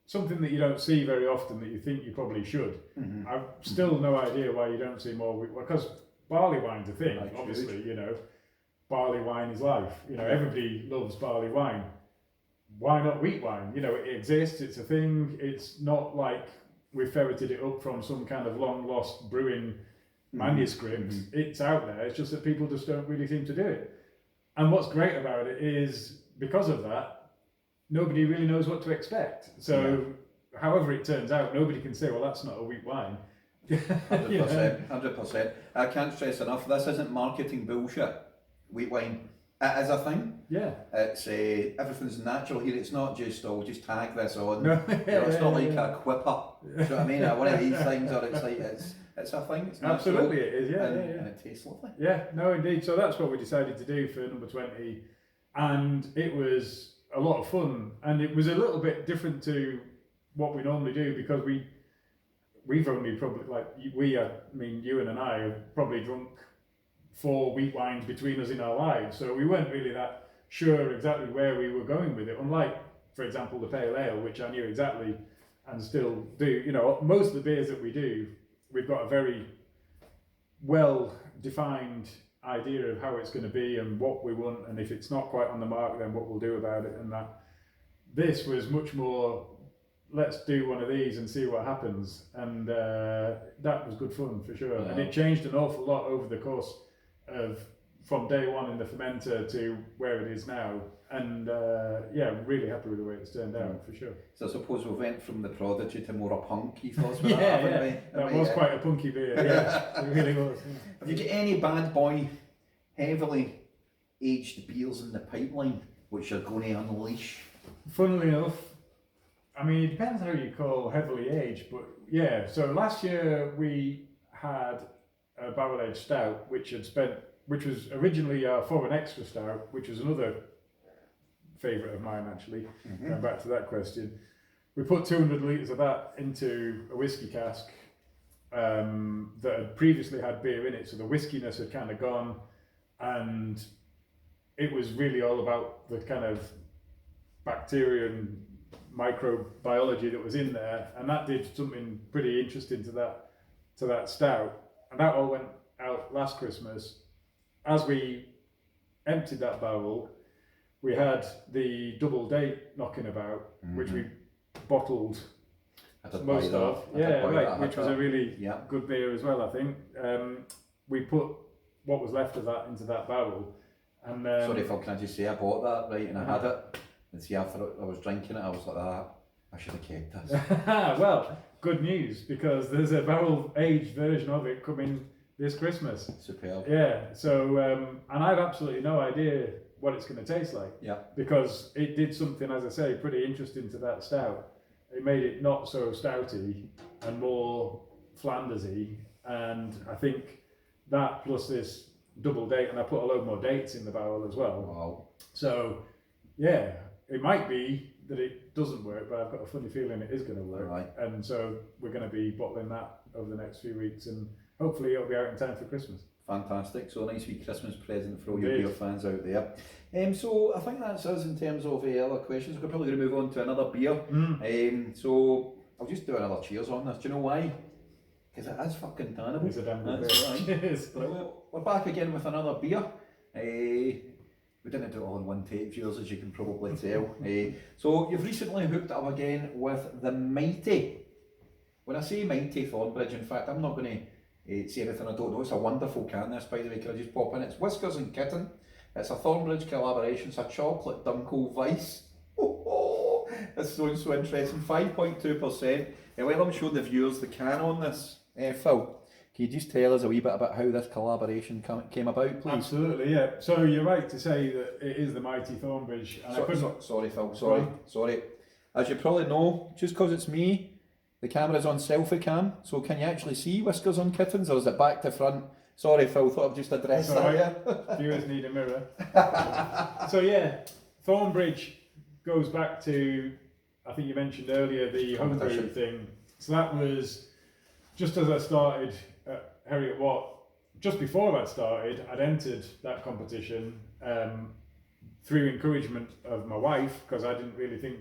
something that you don't see very often that you think you probably should. I've still no idea why you don't see more wheat, because barley wine's a thing, obviously, you know. Barley wine is life. You know, everybody loves barley wine. why not wheat wine? You know, it exists, it's a thing. It's not like we ferreted it up from some kind of long lost brewing manuscript. It's out there. It's just that people just don't really seem to do it. And what's great about it is because of that, nobody really knows what to expect. So however it turns out, nobody can say, well, that's not a wheat wine. 100%, 100%. I can't stress enough, this isn't marketing bullshit. Wheat wine, it is a thing. Yeah. It's everything's natural here. It's not just, oh, we'll just tag this on. No. It's not like a quipper. Do you know what I mean? One of these things, or it's like it's a thing. It's natural, absolutely it is. And it tastes lovely. Yeah, no, indeed. So that's what we decided to do for number 20, and it was a lot of fun, and it was a little bit different to what we normally do because we've only probably I mean you and I have probably drunk 4 wheat wines between us in our lives, so we weren't really that sure exactly where we were going with it. Unlike, for example, the pale ale, which I knew exactly and still do. You know, most of the beers that we do, we've got a very well defined idea of how it's going to be and what we want, and if it's not quite on the mark, then what we'll do about it. And that this was much more, let's do one of these and see what happens, and that was good fun for sure. And it changed an awful lot over the course of from day one in the fermenter to where it is now, and really happy with the way it's turned out for sure. So I suppose we went from the Prodigy to more a punk ethos. That was quite a punky beer. Yeah, it really was. Yeah. Have you got any bad boy, heavily aged beers in the pipeline which you're going to unleash? Funnily enough, I mean, it depends how you call heavily aged, but yeah. So last year we had a barrel aged stout, which was originally our foreign extra stout, which was another favourite of mine actually. Going back to that question, we put 200 litres of that into a whiskey cask that had previously had beer in it, so the whiskiness had kind of gone, and it was really all about the kind of bacteria and microbiology that was in there, and that did something pretty interesting to that stout, and that all went out last Christmas. As we emptied that barrel, we had the double date knocking about, which we bottled most of. Which was a really good beer as well, I think. We put what was left of that into that barrel. And sorry, Phil, can I just say I bought that, right, and I had it, and see after I was drinking it, I was like, I should have kept this. Well, good news, because there's a barrel aged version of it coming this Christmas. Superb. Yeah, so and I've absolutely no idea what it's going to taste like. Yeah. Because it did something, as I say, pretty interesting to that stout. It made it not so stouty and more Flandersy, and I think that plus this double date, and I put a load more dates in the barrel as well. Wow. So yeah, it might be that it doesn't work, but I've got a funny feeling it is going to work. Right. And so we're going to be bottling that over the next few weeks, and hopefully it'll be out in time for Christmas. Fantastic. So a nice wee Christmas present for all your beer fans out there. So I think that's us in terms of other questions. We're probably going to move on to another beer. So I'll just do another cheers on this. Do you know why? Because it is fucking terrible. It's a damn good beer. Cheers. We're back again with another beer. We didn't do it all in one take, viewers, as you can probably tell. So you've recently hooked up again with the mighty. When I say mighty Thornbridge, in fact, I'm not going to say anything I don't know. It's a wonderful can, this, by the way. Can I just pop in? It's Whiskers and Kittens. It's a Thornbridge collaboration. It's a chocolate Dunkel Weisse. This sounds so interesting. 5.2%. While I'm showing the viewers the can on this, Phil, can you just tell us a wee bit about how this collaboration came about, please? Absolutely, yeah. So you're right to say that it is the mighty Thornbridge. Sorry, Phil, sorry. As you probably know, just because it's me, the camera's on selfie cam, so can you actually see Whiskers on Kittens, or is it back to front? Sorry, Phil, thought I'd just address that. Right. Viewers need a mirror. So yeah, Thornbridge goes back to, I think you mentioned earlier, the homebrew thing. So that was just as I started at Heriot Watt. Just before I'd started, I'd entered that competition through encouragement of my wife, because I didn't really think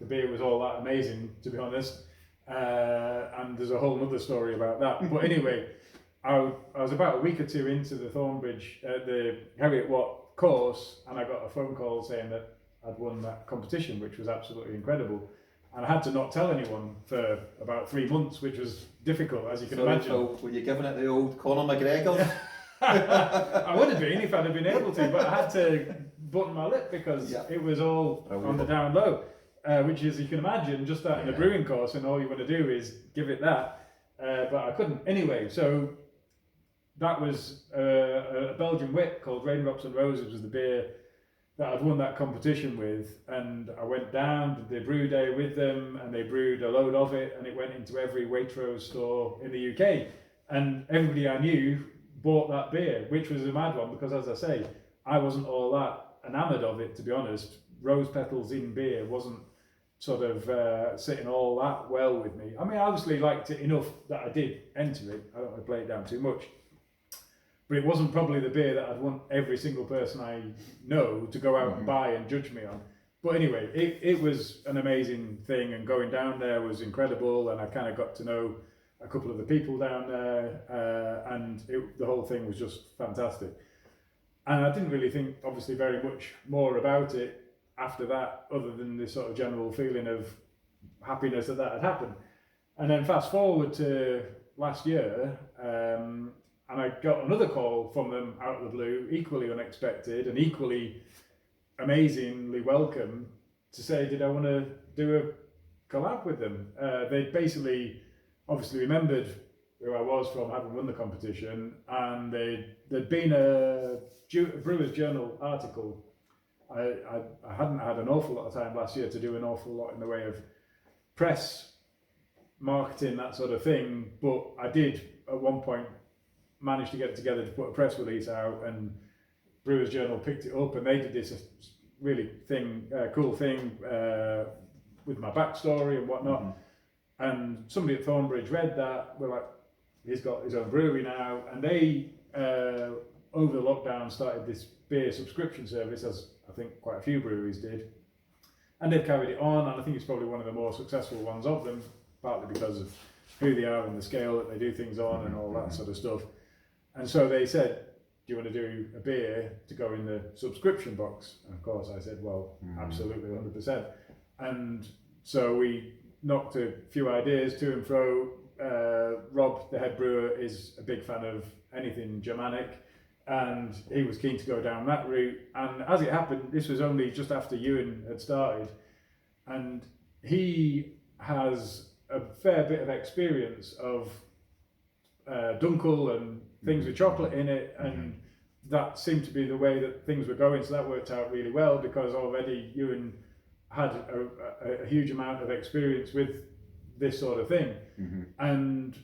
the beer was all that amazing, to be honest. And there's a whole other story about that. But anyway, I was about a week or two into the Thornbridge, the Heriot Watt course, and I got a phone call saying that I'd won that competition, which was absolutely incredible. And I had to not tell anyone for about 3 months, which was difficult, as you can imagine. Phil, were you giving it the old Conor McGregor? I would have been if I'd have been able to, but I had to button my lip because it was all on the down low, which is, you can imagine, just starting a brewing course and all you want to do is give it that, but I couldn't. Anyway, so that was a Belgian wit called Raindrops and Roses was the beer that I'd won that competition with, and I went down, did the brew day with them, and they brewed a load of it, and it went into every Waitrose store in the UK, and everybody I knew bought that beer, which was a mad one, because as I say, I wasn't all that enamoured of it, to be honest. Rose petals in beer wasn't sort of sitting all that well with me. I mean, I obviously liked it enough that I did enter it. I don't want to play it down too much. But it wasn't probably the beer that I'd want every single person I know to go out and buy and judge me on. But anyway, it was an amazing thing, and going down there was incredible, and I kind of got to know a couple of the people down there, and the whole thing was just fantastic. And I didn't really think, obviously, very much more about it after that, other than this sort of general feeling of happiness that had happened. And then fast forward to last year, and I got another call from them out of the blue, equally unexpected and equally amazingly welcome, to say, did I want to do a collab with them? They basically obviously remembered who I was from having won the competition, and there'd been a Brewer's Journal article. I hadn't had an awful lot of time last year to do an awful lot in the way of press, marketing, that sort of thing, but I did at one point manage to get it together to put a press release out, and Brewers Journal picked it up, and they did this really cool thing with my backstory and whatnot. And somebody at Thornbridge read that, we're like, he's got his own brewery now, and they over the lockdown started this beer subscription service, as I think quite a few breweries did, and they've carried it on, and I think it's probably one of the more successful ones of them, partly because of who they are and the scale that they do things on and all that sort of stuff. And so they said, do you want to do a beer to go in the subscription box? And of course I said, well, absolutely, 100%. And so we knocked a few ideas to and fro. Rob, the head brewer, is a big fan of anything Germanic, and he was keen to go down that route. And as it happened, this was only just after Ewan had started, and he has a fair bit of experience of Dunkel and things with chocolate in it, and that seemed to be the way that things were going, so that worked out really well, because already Ewan had a huge amount of experience with this sort of thing. And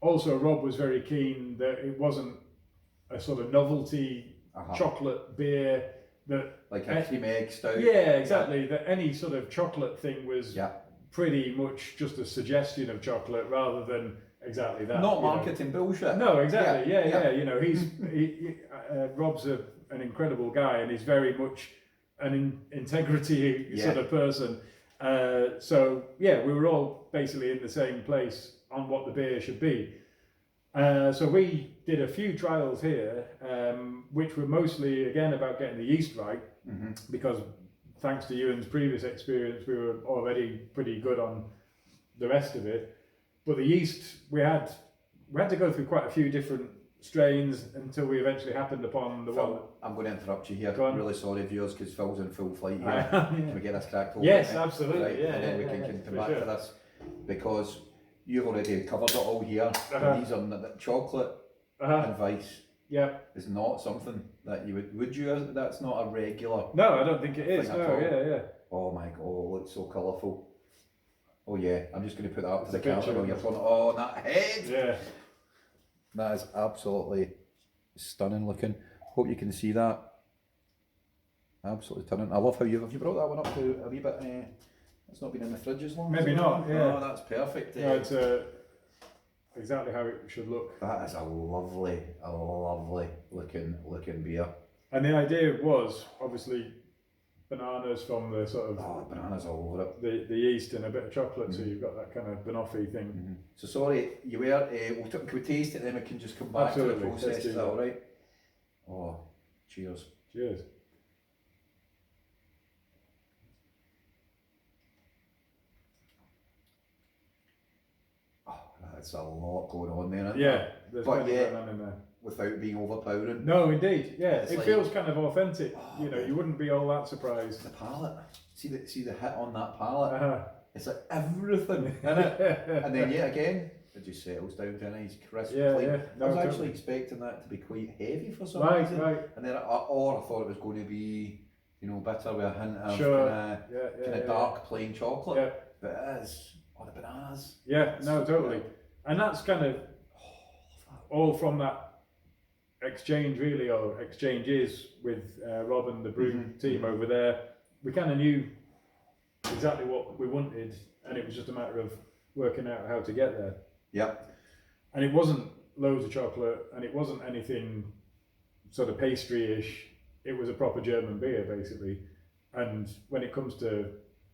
also Rob was very keen that it wasn't a sort of novelty chocolate beer that, like a cream egg stout. Yeah, exactly, that any sort of chocolate thing was pretty much just a suggestion of chocolate rather than exactly that. Not marketing bullshit. No, exactly. Yeah. You know, Rob's an incredible guy, and he's very much an integrity sort of person. So yeah, we were all basically in the same place on what the beer should be. So we did a few trials here, which were mostly again about getting the yeast right, because thanks to Ewan's previous experience, we were already pretty good on the rest of it. But the yeast, we had to go through quite a few different strains until we eventually happened upon the one. I'm going to interrupt you here. I'm really sorry, viewers, because Phil's in full flight here. Can we get this cracked open? Yes, absolutely. Right, and then we can come back to this, because you've already covered it all here. And these are the chocolate and Weisse. Yeah, is not something that you would you? That's not a regular. No, I don't think it is. No, yeah. Oh my god, it looks so colourful. Oh yeah, I'm just going to put that up to the camera while you're talking. Oh, that head! Yeah. That is absolutely stunning looking. Hope you can see that. Absolutely stunning. I love how have you brought that one up to a wee bit. It's not been in the fridge as long. Maybe not. Yeah. Oh, that's perfect. No, it's exactly how it should look. That is a lovely looking beer. And the idea was obviously bananas from the sort of bananas all over it. The yeast and a bit of chocolate, so you've got that kind of banoffee thing. So sorry, you were. Can we taste it? Then we can just come back to the process. Is that all right? Oh, cheers! Cheers! It's a lot going on there, isn't Yeah, there? there's But plenty yeah, going on in there. without being overpowering. No, indeed, yeah, It's it like- feels kind of authentic. Oh, You know, man. you wouldn't be all that surprised. The palate. See the hit on that palate. Uh-huh. It's like everything in it. And then yet again, it just settles down to a nice crisp Yeah, clean. yeah. No, I was totally. actually expecting that to be quite heavy for some Right, reason. right. And then or I thought it was going to be, bitter with a hint of Sure. kind of dark plain chocolate. Yeah. But it is the bananas. Yeah, It's no, so totally. good. And that's kind of all from that exchange, really, or exchanges with Rob and the brew team over there. We kind of knew exactly what we wanted, and it was just a matter of working out how to get there. Yeah. And it wasn't loads of chocolate, and it wasn't anything sort of pastry-ish. It was a proper German beer, basically. And when it comes to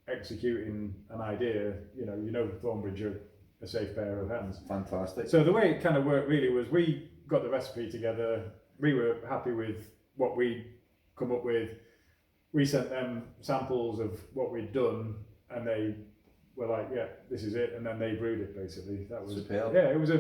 executing an idea, you know Thornbridge are a safe pair of hands. Fantastic. So the way it kind of worked really was we got the recipe together. We were happy with what we'd come up with. We sent them samples of what we'd done, and they were like, "Yeah, this is it." And then they brewed it. Basically, that was Superb. yeah. It was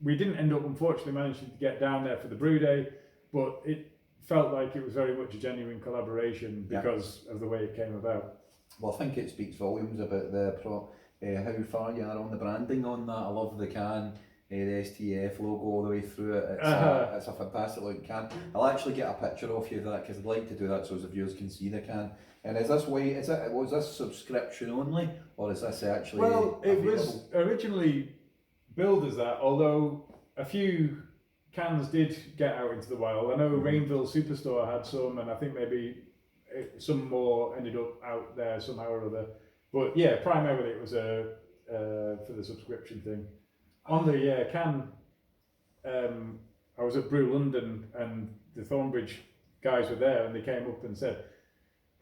we didn't end up, unfortunately, managing to get down there for the brew day, but it felt like it was very much a genuine collaboration because of the way it came about. Well, I think it speaks volumes about how far you are on the branding on that. I love the can, the STF logo all the way through it. It's a fantastic looking can. I'll actually get a picture of you of that because I'd like to do that so the viewers can see the can. And was this subscription only, or is this actually Well, it available? was originally billed as that, although a few cans did get out into the wild. I know Rainville Superstore had some, and I think maybe some more ended up out there somehow or other. But yeah, primarily it was for the subscription thing. On the can, I was at Brew London, and the Thornbridge guys were there, and they came up and said,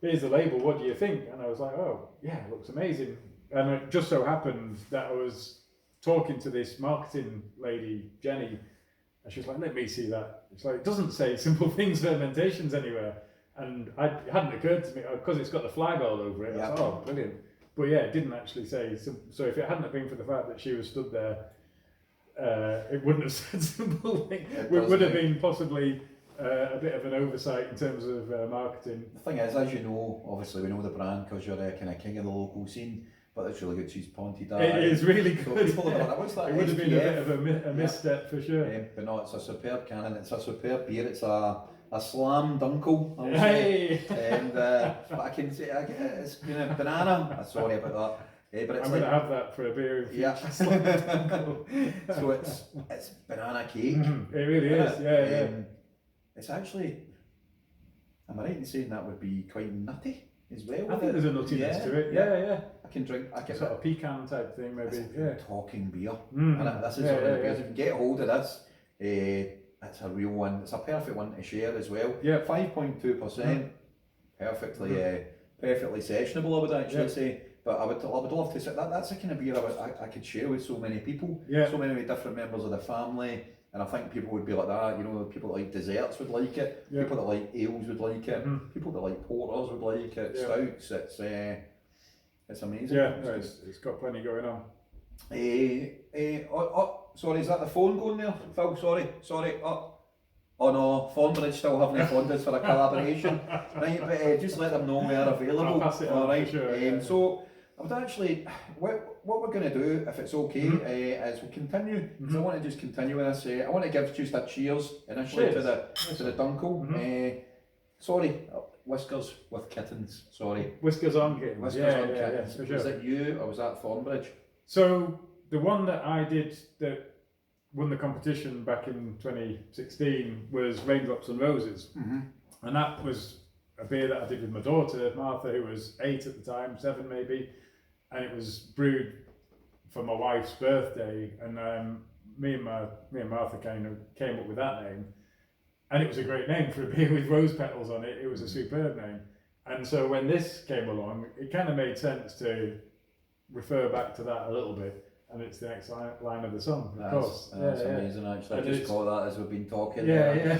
"Here's the label, what do you think?" And I was like, "Oh yeah, it looks amazing." And it just so happened that I was talking to this marketing lady, Jenny, and she was like, "Let me see that." It's like, it doesn't say Simple Things Fermentations anywhere. And it hadn't occurred to me, because it's got the flag all over it. I was like, "Oh, brilliant." But yeah, it didn't actually say, so if it hadn't have been for the fact that she was stood there, it wouldn't have said Simple Things. It would have been possibly a bit of an oversight in terms of marketing. The thing is, as you know, obviously we know the brand because you're kind of king of the local scene, but it's really good cheese Ponty Dad. It is really So good. people are like, "What's that?" It would have been a bit STF? of a misstep for sure. But no, it's a superb can and it's a superb beer. It's a slam Dunkel, I would say. Hey! And but I can say it's banana. Sorry about that. But it's I'm going to have that for a beer in yeah. future. So it's banana cake. It really is, yeah. It's actually, am I right in saying that would be quite nutty as well? I think there's a nuttiness to it. Yeah. I can drink. I can Sort of pecan type thing, maybe. Yeah. talking beer. Mm. And this is one of the beers. If you can get hold of this, it's a real one. It's a perfect one to share as well. Yeah. 5.2%. Perfectly, perfectly sessionable, I would actually say. But I would love to say that's the kind of beer I could share with so many people. Yeah. So many different members of the family. And I think people would be like that, people that like desserts would like it, people that like ales would like it, people that like porters would like it, stouts, it's amazing. Yeah, no, it's got plenty going on. Sorry, is that the phone going there, Phil? Sorry. Oh no, Thornbridge still have no funders for a collaboration. Right, but just let them know we are available. I'll pass it on, all right. for sure, So I would actually, what we're going to do, if it's okay, is we'll continue. So I want to just continue with this. I want to give just a cheers initially to the Dunkel. Sorry, Whiskers with Kittens. Sorry. Whiskers on Kittens. Whiskers on Kittens. For sure. Was it you or was that Thornbridge? So the one that I did that won the competition back in 2016 was Raindrops and Roses, and that was a beer that I did with my daughter Martha, who was 8 at the time, 7 maybe, and it was brewed for my wife's birthday, and me and Martha kind of came up with that name, and it was a great name for a beer with rose petals on it. It was a superb name, and so when this came along, it kind of made sense to refer back to that a little bit. And it's the next line of the song, of course. That's amazing, actually. I just caught that as we've been talking. Yeah.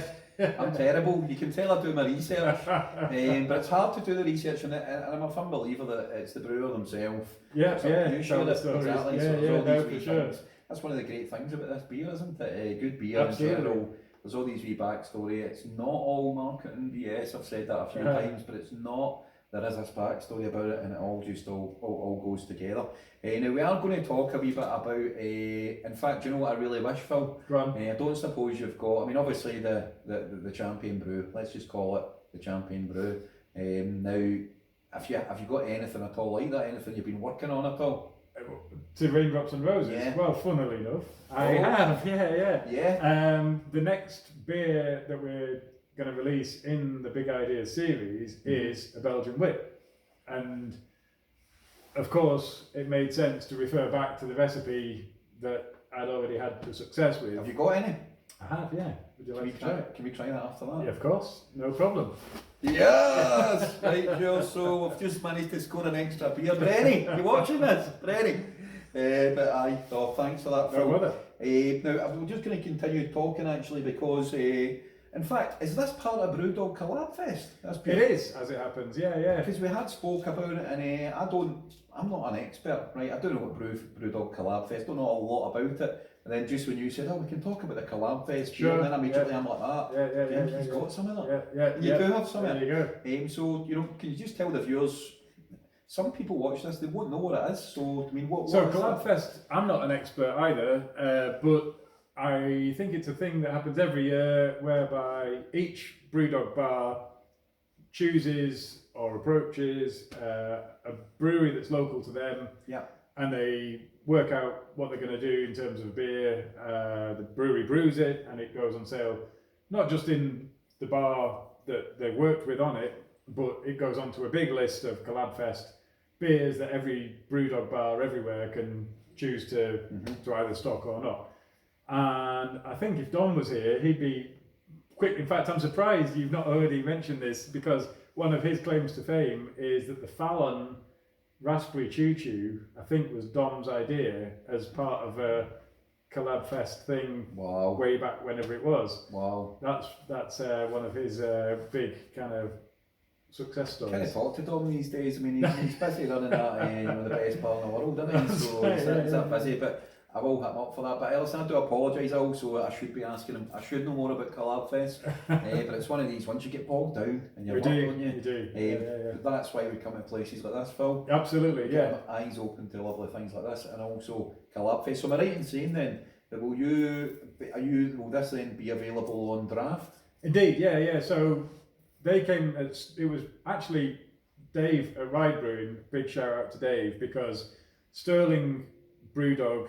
I'm terrible. You can tell I do my research, but it's hard to do the research, and I'm a firm believer that it's the brewer themselves. Yeah. You share tell the it stories. exactly. Yeah, so no, these for wee sure. things. that's one of the great things about this beer, isn't it? Good beer Absolutely. in general. There's all these wee backstory. It's not all marketing BS. I've said that a few times, but it's not. There is this backstory about it, and it all just all goes together. Now we are going to talk a wee bit about. In fact, do you know what I really wish, Phil? Go on. I don't suppose you've got. I mean, obviously the champion brew. Let's just call it the champion brew. Now, have you got anything at all like that? Anything you've been working on at all? To Raindrops and Roses? Yeah. Well, funnily enough, I have, Yeah. The next beer that we're going to release in the Big Ideas series is a Belgian Wit. And of course, it made sense to refer back to the recipe that I'd already had the success with. Have you got any? I have, yeah. Would you like to try it? Can we try that after that? Yeah, of course, no problem. Yes! Right, Joe, so we've just managed to score an extra beer. Brenny, you watching this? Brenny. But aye, so thanks for that, Phil. No bother. Now, I'm just going to continue talking actually because, in fact, is this part of Brewdog collabfest? It is, as it happens, yeah. Because we had spoke about it and I'm not an expert, right? I don't know what Brewdog collabfest, don't know a lot about it. And then just when you said, we can talk about the collabfest, sure, and then immediately I'm like that. Yeah, He's got some of that. Yeah. You do have some of it. There you go. So, can you just tell the viewers, some people watch this, they won't know what it is, so, I mean, what So, is collabfest, I'm not an expert either, but I think it's a thing that happens every year whereby each Brewdog bar chooses or approaches a brewery that's local to them, and they work out what they're going to do in terms of beer. The brewery brews it, and it goes on sale, not just in the bar that they worked with on it, but it goes onto a big list of collabfest beers that every Brewdog bar everywhere can choose to either stock or not. And I think if Don was here, he'd be quick. In fact, I'm surprised you've not already mentioned this, because one of his claims to fame is that the Fallon Raspberry Choo Choo, I think, was Dom's idea as part of a collabfest thing way back whenever it was. Wow. That's one of his big kind of success stories. Kind of talk to Dom these days. I mean, he's busy running that the best bar in the world, isn't he? So he's that busy, but I will hit him up for that. But listen, I do apologise also. I should be asking him. I should know more about collabfest, but it's one of these, once you get bogged down and you're don't you? You do. That's why we come to places like this, Phil. Absolutely, yeah. Eyes open to lovely things like this, and also collabfest. So am I right in saying then that will this then be available on draft? Indeed, yeah. So they came. It was actually Dave at Ride Brewing. Big shout out to Dave, because Sterling Brewdog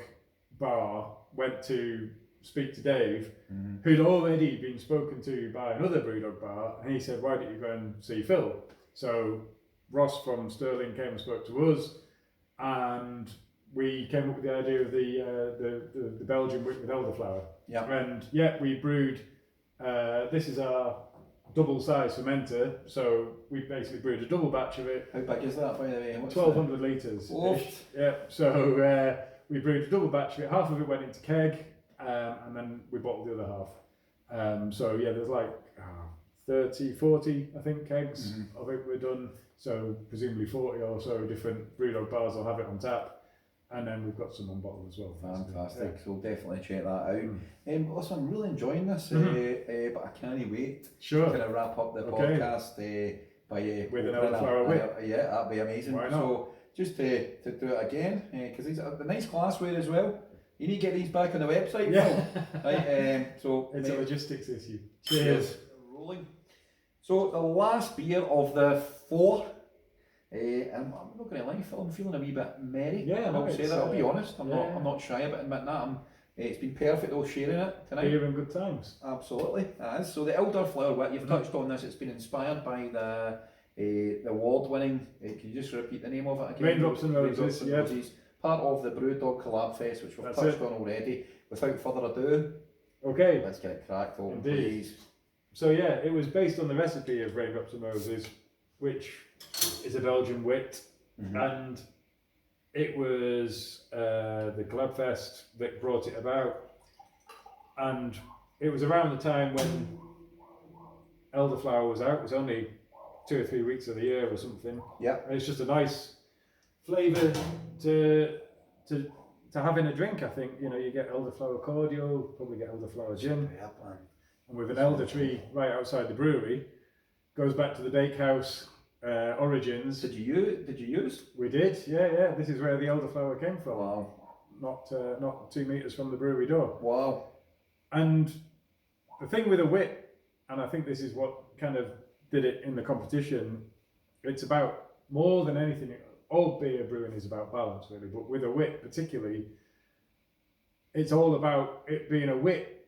Bar went to speak to Dave, who'd already been spoken to by another Brewdog bar, and he said, "Why don't you go and see Phil?" So Ross from Sterling came and spoke to us, and we came up with the idea of the Belgian Wit with elderflower. Yeah. And we brewed. This is our double-size fermenter, so we basically brewed a double batch of it. How big is that, by the way? 1,200 litres. Yeah. So we brewed a double batch of it. Half of it went into keg, and then we bottled the other half. So there's like 30, 40, I think, kegs of it were done. So presumably 40 or so different Brewdog bars will have it on tap. And then we've got some on bottle as well. Fantastic, so definitely check that out. Listen, I'm really enjoying this, but I can't wait to kind of wrap up the podcast with an elderflower wit. Yeah, that'd be amazing. Why not? So just to do it again, because these are the nice glassware as well. You need to get these back on the website. Right, so it's a logistics issue. Cheers. Rolling. So the last beer of the four. I'm not going to lie, Phil, I'm feeling a wee bit merry. Yeah, I'll say that. I'll be honest. I'm not shy about admitting that. It's been perfect all sharing it tonight. Beer and good times. Absolutely, it is. So the elderflower wit, you've touched on this. It's been inspired by the award-winning. Can you just repeat the name of it again? Raindrops and Roses. Roses. Part of the Brewdog collabfest, which we've touched on already. Without further ado, let's get it cracked open, please. So it was based on the recipe of Raindrops and Roses, which is a Belgian wit, and it was the collabfest that brought it about, and it was around the time when elderflower was out. It was only 2 or 3 weeks of the year or something. Yeah, and it's just a nice flavour to to having a drink, I think, you get elderflower cordial, probably get elderflower gin. Yeah, man. And with an elder tree right outside the brewery, goes back to the bakehouse origins. Did you use? We did, yeah. This is where the elderflower came from. Wow. Not 2 meters from the brewery door. Wow. And the thing with a wit, and I think this is what kind of did it in the competition, it's about more than anything. All beer brewing is about balance, really, but with a wit particularly, it's all about it being a wit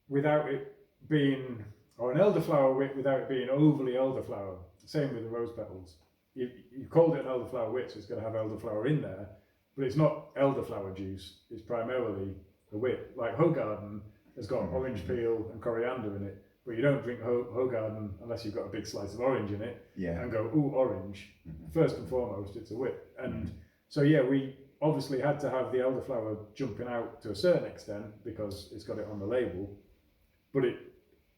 without it being, or an elderflower wit without it being overly elderflower. Same with the rose petals. You called it an elderflower wit, so it's going to have elderflower in there, but it's not elderflower juice. It's primarily the wit. Like Hogarden has got orange peel and coriander in it, but you don't drink Hogarden unless you've got a big slice of orange in it and go, ooh, orange. First and foremost, it's a wit. And so, yeah, we obviously had to have the elderflower jumping out to a certain extent because it's got it on the label, but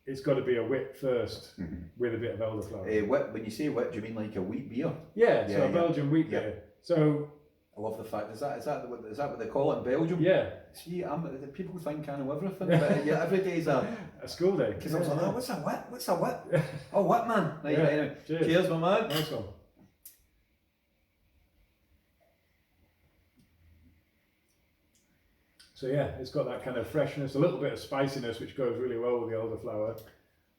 it's got to be a wit first with a bit of elderflower. Wit, when you say wit, do you mean like a wheat beer? Yeah, so a Belgian wheat beer. So I love the fact, is that what they call it in Belgium? Yeah. See, people think I know everything, but yeah, every day's a school day. Because I was like, oh, what's a wit? What's a wit? Oh, wit, man. Right, anyway. Cheers, my man. Nice one. So yeah, it's got that kind of freshness, a little bit of spiciness, which goes really well with the elderflower.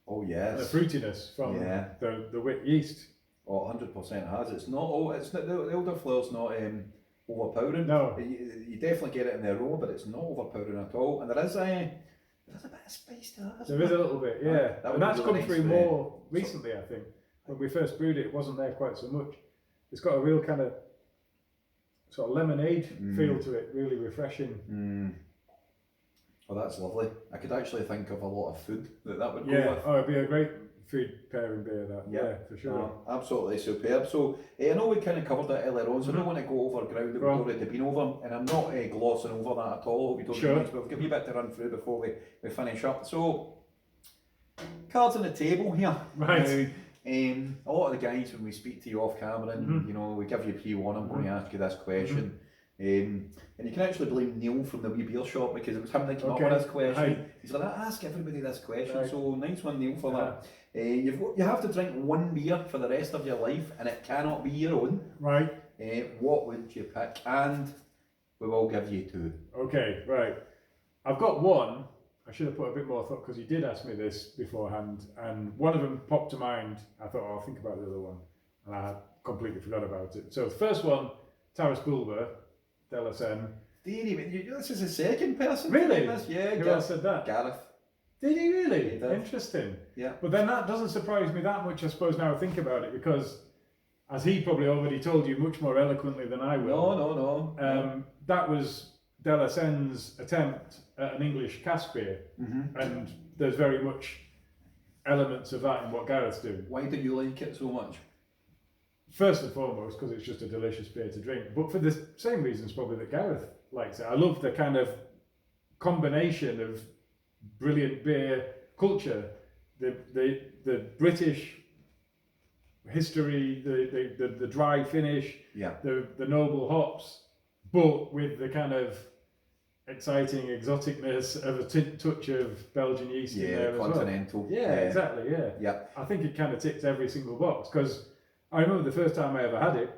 Oh yes. And the fruitiness from the wit yeast. Oh, 100% has. It's not. It's not. The elderflower's not overpowering. No. You definitely get it in the aroma, but it's not overpowering at all. And there is a bit of spice to that. There is a little bit, yeah. And that's come through more recently, I think. When we first brewed it, it wasn't there quite so much. It's got a real kind of sort of lemonade feel to it, really refreshing. Oh, that's lovely. I could actually think of a lot of food that would go with. Oh, it'd be a great food pairing beer, that. Yeah, for sure. Absolutely superb. So, I know we kind of covered that earlier on, so I don't want to go over ground that we've already been over, and I'm not glossing over that at all. We don't need, but we'll give you a bit to run through before we finish up. So, cards on the table here. Right. Now, a lot of the guys, when we speak to you off camera, and we give you P1, I'm going to ask you this question. And you can actually blame Neil from the wee beer shop because it was him that came up with this question. Right. He's like, I ask everybody this question, so nice one, Neil, for that. You have to drink one beer for the rest of your life, and it cannot be your own. Right. What would you pick? And we will give you two. Okay, right. I've got one. I should have put a bit more thought because you did ask me this beforehand, and one of them popped to mind. I thought, I'll think about the other one, and I completely forgot about it. So the first one, Taras Bulba, Delacen. This is the second person. Really? Yeah. Who else said that? Gareth. Did he really? He did. Interesting. Yeah. But then that doesn't surprise me that much, I suppose, now I think about it, because as he probably already told you much more eloquently than I will. No. That was Delacen's attempt at an English cask beer, and there's very much elements of that in what Gareth's doing. Why do you like it so much? First and foremost, because it's just a delicious beer to drink, but for the same reasons probably that Gareth likes it. I love the kind of combination of brilliant beer culture, the British history, the dry finish, the noble hops, but with the kind of exciting exoticness of a touch of Belgian yeast in there as well. Continental. Yeah, exactly. Yeah. I think it kind of ticks every single box, because I remember the first time I ever had it,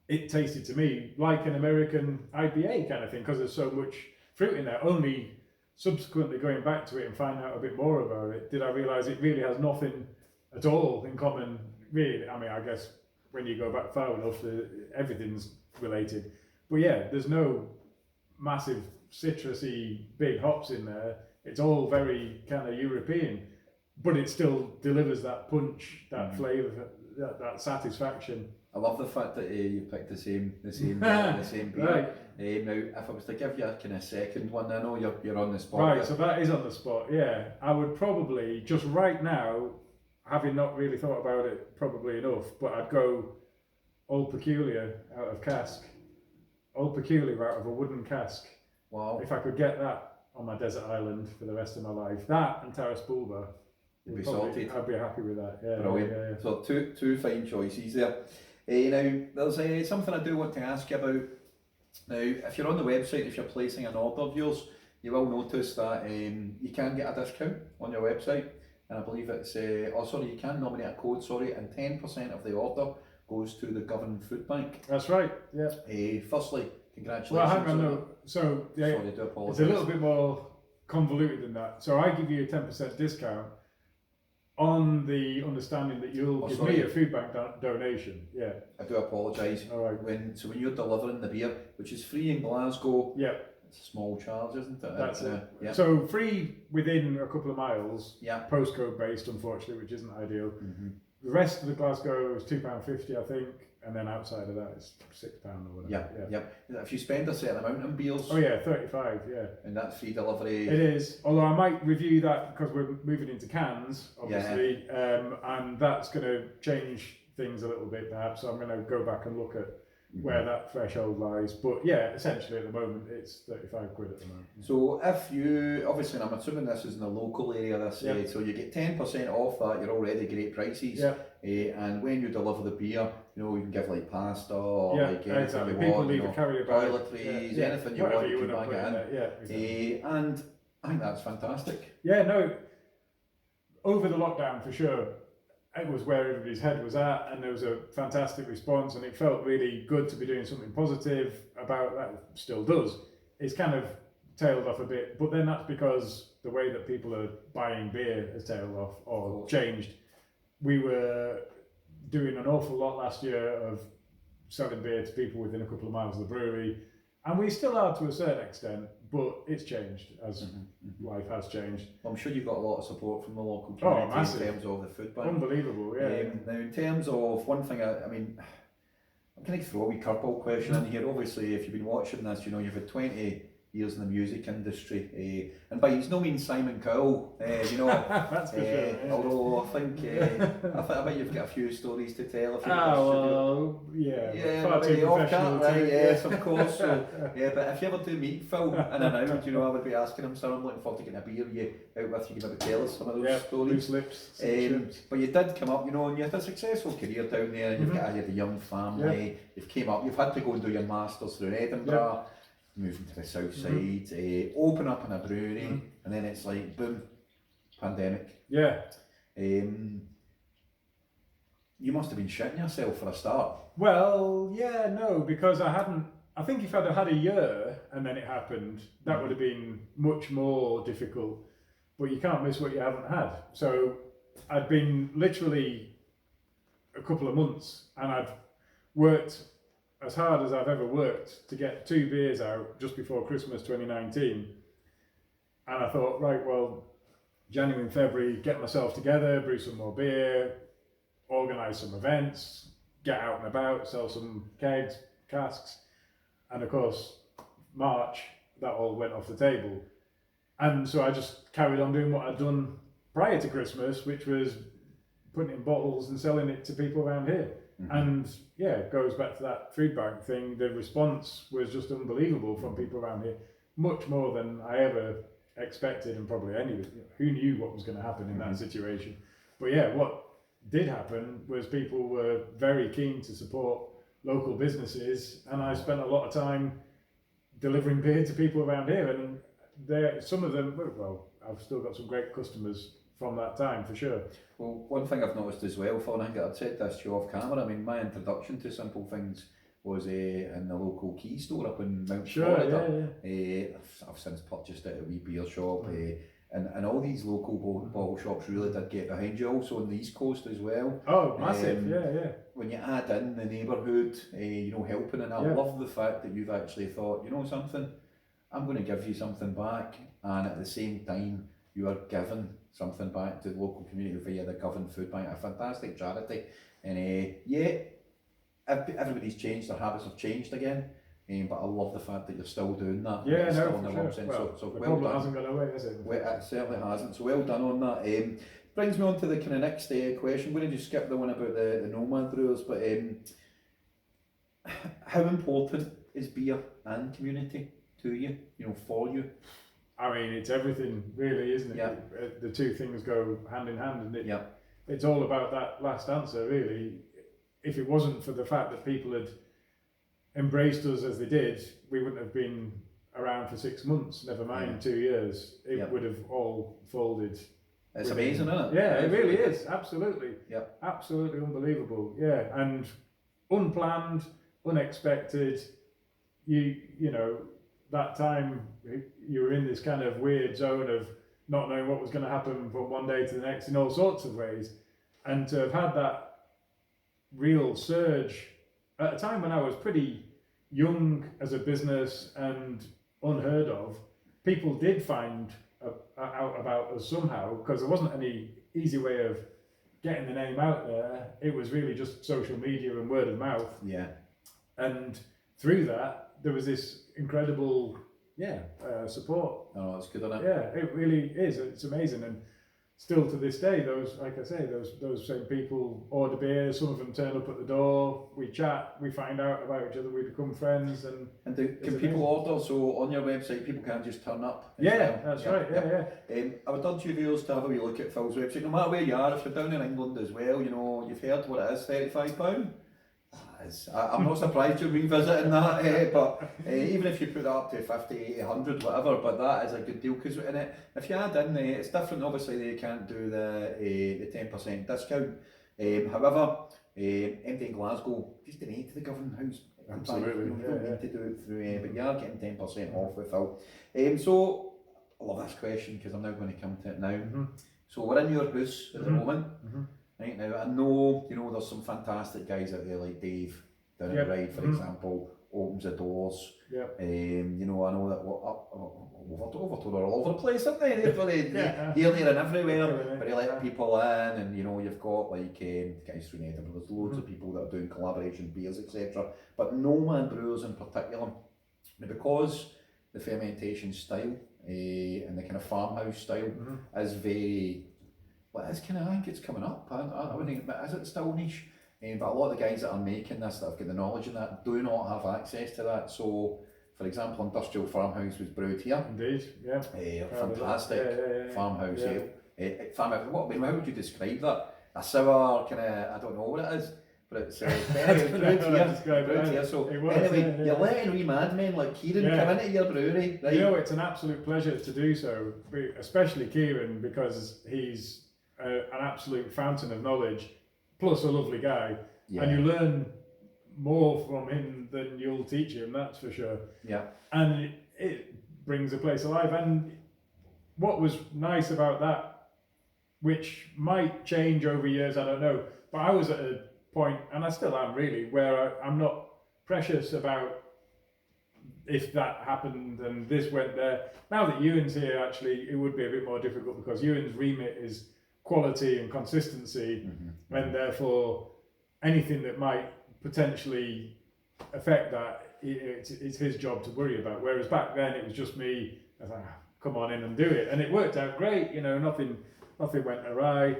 it tasted to me like an American IPA kind of thing, because there's so much fruit in there. Only subsequently going back to it and finding out a bit more about it, did I realise it really has nothing at all in common, really. I mean, I guess when you go back far enough, everything's related. But yeah, there's no massive citrusy big hops in there. It's all very kind of European, but it still delivers that punch, that flavour, that satisfaction. I love the fact that you picked the same beer. Right. Now, if I was to give you a kind of second one, I know you're on the spot. Right, so that is on the spot. Yeah, I would probably just right now, having not really thought about it probably enough, but I'd go Old Peculiar out of cask. Old Peculiar out of a wooden cask. Wow. If I could get that on my desert island for the rest of my life, that and Taras Bulba, you'd be salted. I'd be happy with that. Yeah. Brilliant. Yeah. So two fine choices there. Now there's something I do want to ask you about. Now, if you're on the website, if you're placing an order of yours, you will notice that you can get a discount on your website, and I believe it's, you can nominate a code, and 10% of the order goes to the Govan Foodbank. That's right, yeah. Firstly, congratulations. Well, hang on, no. So, yeah, sorry, I do apologise. It's a little bit more convoluted than that. So I give you a 10% discount on the understanding that you'll give me a food bank donation. Yeah. I do apologise. All right. When you're delivering the beer, which is free in Glasgow. Yeah. It's a small charge, isn't it? That's it. Yeah. So free within a couple of miles. Yeah. Postcode based, unfortunately, which isn't ideal. Mm-hmm. The rest of the Glasgow is £2.50, I think, and then outside of that it's £6 or whatever. Yeah. If you spend a certain amount on beers. Oh yeah, 35. Yeah. And that's free delivery. It is. Although I might review that because we're moving into cans, obviously, and that's going to change things a little bit, perhaps. So I'm going to go back and look at where that threshold lies. But yeah, essentially at the moment it's 35 quid at the moment. So if you, obviously, and I'm assuming this is in the local area, so you get 10% off that, you're already great prices. And when you deliver the beer, you can give like pasta or like anything you People want, leave a carrier bag, toiletries, anything you want, you can bag it in. Exactly. And I think that's fantastic. Yeah, no, over the lockdown for sure, it was where everybody's head was at, and there was a fantastic response, and it felt really good to be doing something positive about that. Still does. It's kind of tailed off a bit, but then that's because the way that people are buying beer has tailed off or changed. We were doing an awful lot last year of selling beer to people within a couple of miles of the brewery, and we still are to a certain extent, but it's changed as life has changed. Well, I'm sure you've got a lot of support from the local community in terms of the food bank. Unbelievable, yeah. Now, in terms of one thing, I mean, I'm going to throw a wee curveball question in here. Obviously, if you've been watching this, you've had 20 years in the music industry, and by no means Simon Cowell, That's for sure. Although I think I bet you've got a few stories to tell. Far too professional. Yes, of course. So, but if you ever do meet Phil in and out, I would be asking him, sir, I'm looking forward to getting a beer out with you. Can maybe tell us some of those stories? Loose lips. But you did come up, and you had a successful career down there, and you had a young family. You've came up, you've had to go and do your masters through Edinburgh. Moving to the south side, open up in a brewery, and then it's like boom, pandemic. Yeah. You must have been shitting yourself for a start. Well, yeah, no, because I think if I'd have had a year and then it happened, that would have been much more difficult. But you can't miss what you haven't had. So I'd been literally a couple of months, and I'd worked as hard as I've ever worked to get 2 beers out just before Christmas 2019. And I thought, right, well, January and February, get myself together, brew some more beer, organise some events, get out and about, sell some kegs, casks. And of course, March, that all went off the table. And so I just carried on doing what I'd done prior to Christmas, which was putting it in bottles and selling it to people around here. And yeah, it goes back to that food bank thing. The response was just unbelievable from people around here, much more than I ever expected, and probably who knew what was going to happen in that situation. But yeah, what did happen was people were very keen to support local businesses, and I spent a lot of time delivering beer to people around here, and some of them, well, I've still got some great customers from that time for sure. Well, one thing I've noticed as well, Phil, and I think I'd said this to you off camera, I mean, my introduction to Simple Things was in the local key store up in Mount Florida. I've since purchased it at a wee beer shop, and all these local bottle shops really did get behind you, also on the East Coast as well. Oh, massive, When you add in the neighbourhood, helping, and I love the fact that you've actually thought, something, I'm going to give you something back, and at the same time, you are giving something back to the local community via the Govan Foodbank, a fantastic charity. And everybody's changed, their habits have changed again. But I love the fact that you're still doing that. Yeah, still no, for sure. So the well problem done. hasn't gone away, has it? Well, it certainly hasn't. So well done on that. Brings me on to the kind of next question. We're going to just skip the one about the nomad brewers, but how important is beer and community to you? For you? I mean, it's everything, really, isn't it? Yeah. The two things go hand in hand, and Yeah. It's all about that last answer, really. If it wasn't for the fact that people had embraced us as they did, we wouldn't have been around for 6 months, never mind 2 years. It would have all folded. It's amazing, isn't it? Yeah, it really is. Absolutely. Yep. Absolutely unbelievable. Yeah, and unplanned, unexpected. You know, that time you were in this kind of weird zone of not knowing what was going to happen from one day to the next in all sorts of ways, and to have had that real surge at a time when I was pretty young as a business and unheard of. People did find out about us somehow, because there wasn't any easy way of getting the name out there. It was really just social media and word of mouth. Yeah. And through that, there was this incredible, support. Oh, it's good, isn't it? Yeah, it really is. It's amazing. And still to this day, those, like I say, those same people order beer. Some of them turn up at the door. We chat. We find out about each other. We become friends. And can people order? So on your website, people can't just turn up. Yeah, that's right. Yeah. I would urge you viewers to have a wee look at Phil's website. No matter where you are, if you're down in England as well, you know, you've heard what it is, £35. I'm not surprised you're revisiting that, but even if you put that up to 50, 80, 100, whatever, but that is a good deal, because in it, if you add in, it's different. Obviously, they can't do the 10% discount. However, MD in Glasgow, just donate to the Govan House. Absolutely. You don't need to do it through, but you are getting 10% off with Phil. So, I love this question because I'm now going to come to it now. So, we're in your house at the moment. Right now, I know, you know, there's some fantastic guys out there like Dave down at the Ride, for example, opens the doors. You know, I know that Overton are all over the place, aren't they? They're here, there and everywhere, but they let people in, and you know, you've got like guys through Edinburgh, there's loads of people that are doing collaboration beers, etc. But Nomad Brewers in particular, because the fermentation style and the kind of farmhouse style is very, well, it's kind of, I think it's coming up. I wouldn't admit, is it still niche? But a lot of the guys that are making this, that have got the knowledge in that, do not have access to that. So, for example, Industrial Farmhouse was brewed here. Indeed, yeah. Fantastic farmhouse ale. Farmhouse, how would you describe that? A sour kind of, I don't know what it is, but it's brewed here. So anyway, you're letting wee madmen like Kieran come into your brewery, right? You know, it's an absolute pleasure to do so, especially Kieran, because he's an absolute fountain of knowledge, plus a lovely guy, and you learn more from him than you'll teach him, that's for sure. And it brings the place alive. And what was nice about that, which might change over years, I don't know, but I was at a point, and I still am really, where I'm not precious about if that happened and this went there. Now that Ewan's here, actually, it would be a bit more difficult, because Ewan's remit is quality and consistency, and therefore anything that might potentially affect that, it's his job to worry about. Whereas back then it was just me. I was like, come on in and do it, and it worked out great. You know, nothing went awry,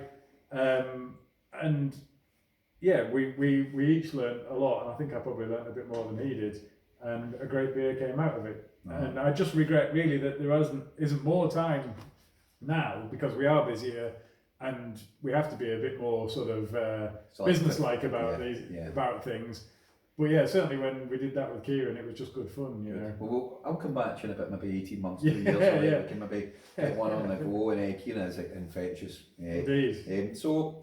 and yeah, we each learned a lot, and I think I probably learned a bit more than he did, and a great beer came out of it. And I just regret really that there isn't more time now, because we are busier. And we have to be a bit more sort of business-like about about things. But yeah, certainly when we did that with Kieran, it was just good fun, you know. Well, I'll come back to you in a bit, maybe 18 months, 2 years, so we can maybe get one on the go, and Kieran is infectious. Indeed. So,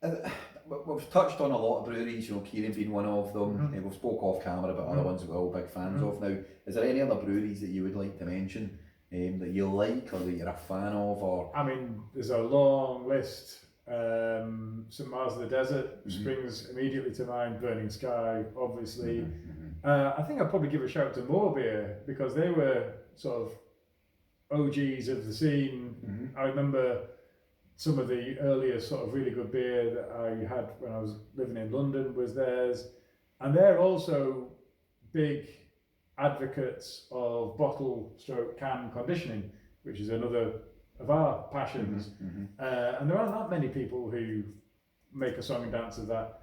we've touched on a lot of breweries, you know, Kieran being one of them. We've spoke off camera about other ones that we're all big fans of. Now, is there any other breweries that you would like to mention? That you like, or that you're a fan of, or? I mean, there's a long list. St. Mars of the Desert springs immediately to mind. Burning Sky, obviously. I think I'd probably give a shout to More Beer, because they were sort of OGs of the scene. I remember some of the earliest sort of really good beer that I had when I was living in London was theirs, and they're also big advocates of bottle/can conditioning, which is another of our passions. And there aren't that many people who make a song and dance of that.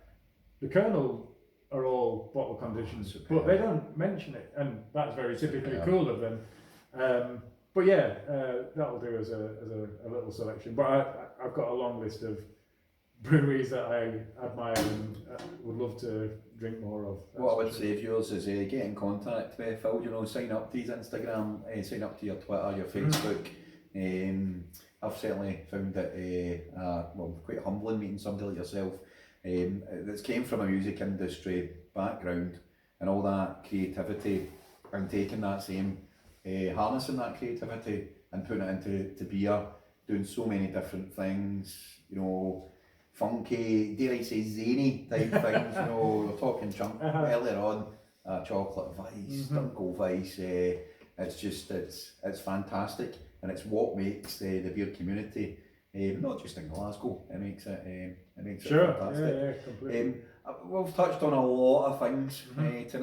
The Colonel are all bottle conditions, but they don't mention it, and that's very typically cool of them. But yeah, that'll do as a little selection. But I've got a long list of breweries that I admire and would love to drink more of. What I would say of yours is get in contact with Phil, you know, sign up to his Instagram, sign up to your Twitter, your Facebook. I've certainly found it quite humbling meeting somebody like yourself that's came from a music industry background and all that creativity and taking that same, harnessing that creativity and putting it into beer, doing so many different things, you know, funky, dare I say zany type things, you know, we were talking junk earlier on, chocolate Weisse, Dunkel Weisse, it's fantastic and it's what makes the beer community, not just in Glasgow, it makes it Sure. fantastic. Yeah, completely. We've touched on a lot of things tonight,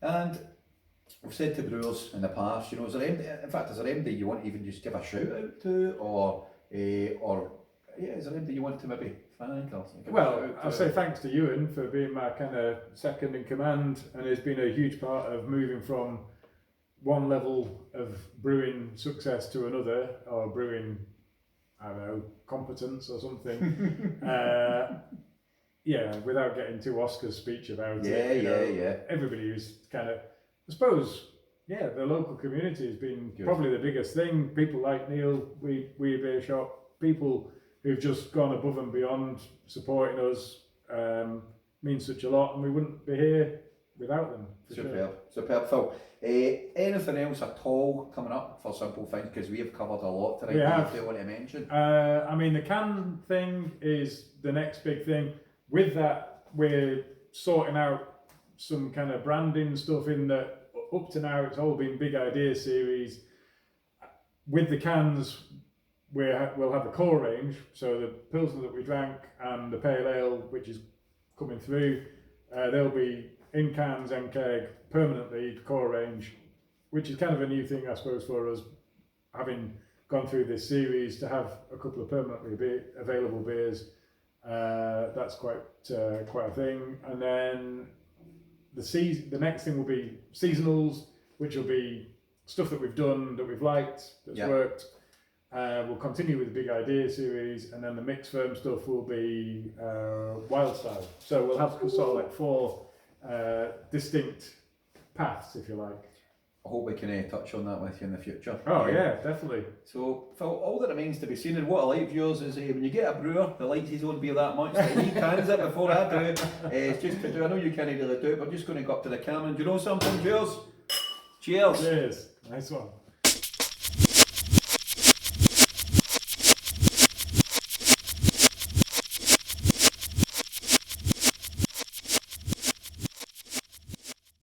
and we've said to brewers in the past, you know, is there anybody you want to even just give a shout out to, or is there anybody you want to maybe thank or something? Well, I'll say thanks to Ewan for being my kind of second in command, and it's been a huge part of moving from one level of brewing success to another, or brewing, I don't know, competence or something. Without getting too Oscar's speech about it. Yeah. Everybody who's kind of, I suppose, the local community has been probably the biggest thing. People like Neil, we Beer Shop, people who've just gone above and beyond supporting us, means such a lot, and we wouldn't be here without them. Superb, Phil. Anything else at all coming up for Simple Things? Because we have covered a lot tonight. If you want to mention. I mean, the can thing is the next big thing. With that, we're sorting out some kind of branding stuff in that. Up to now, it's all been big idea series. With the cans, we'll have the core range, so the Pilsner that we drank and the Pale Ale, which is coming through, they'll be in cans and keg permanently, core range, which is kind of a new thing, I suppose, for us, having gone through this series, to have a couple of permanently available beers. That's quite a thing. And then the next thing will be seasonals, which will be stuff that we've done, that we've liked, that's worked. We'll continue with the big idea series, and then the mixed firm stuff will be wild style. So we'll have sort of like 4 distinct paths, if you like. I hope we can touch on that with you in the future. Oh yeah, definitely. So Phil, all that remains to be seen, and what I like of yours is when you get a brewer that likes his own beer that much, that he cans it before I do, it's just to do, I know you can't really do it, but I'm just going to go up to the camera and do you know something, cheers? Cheers. Nice one.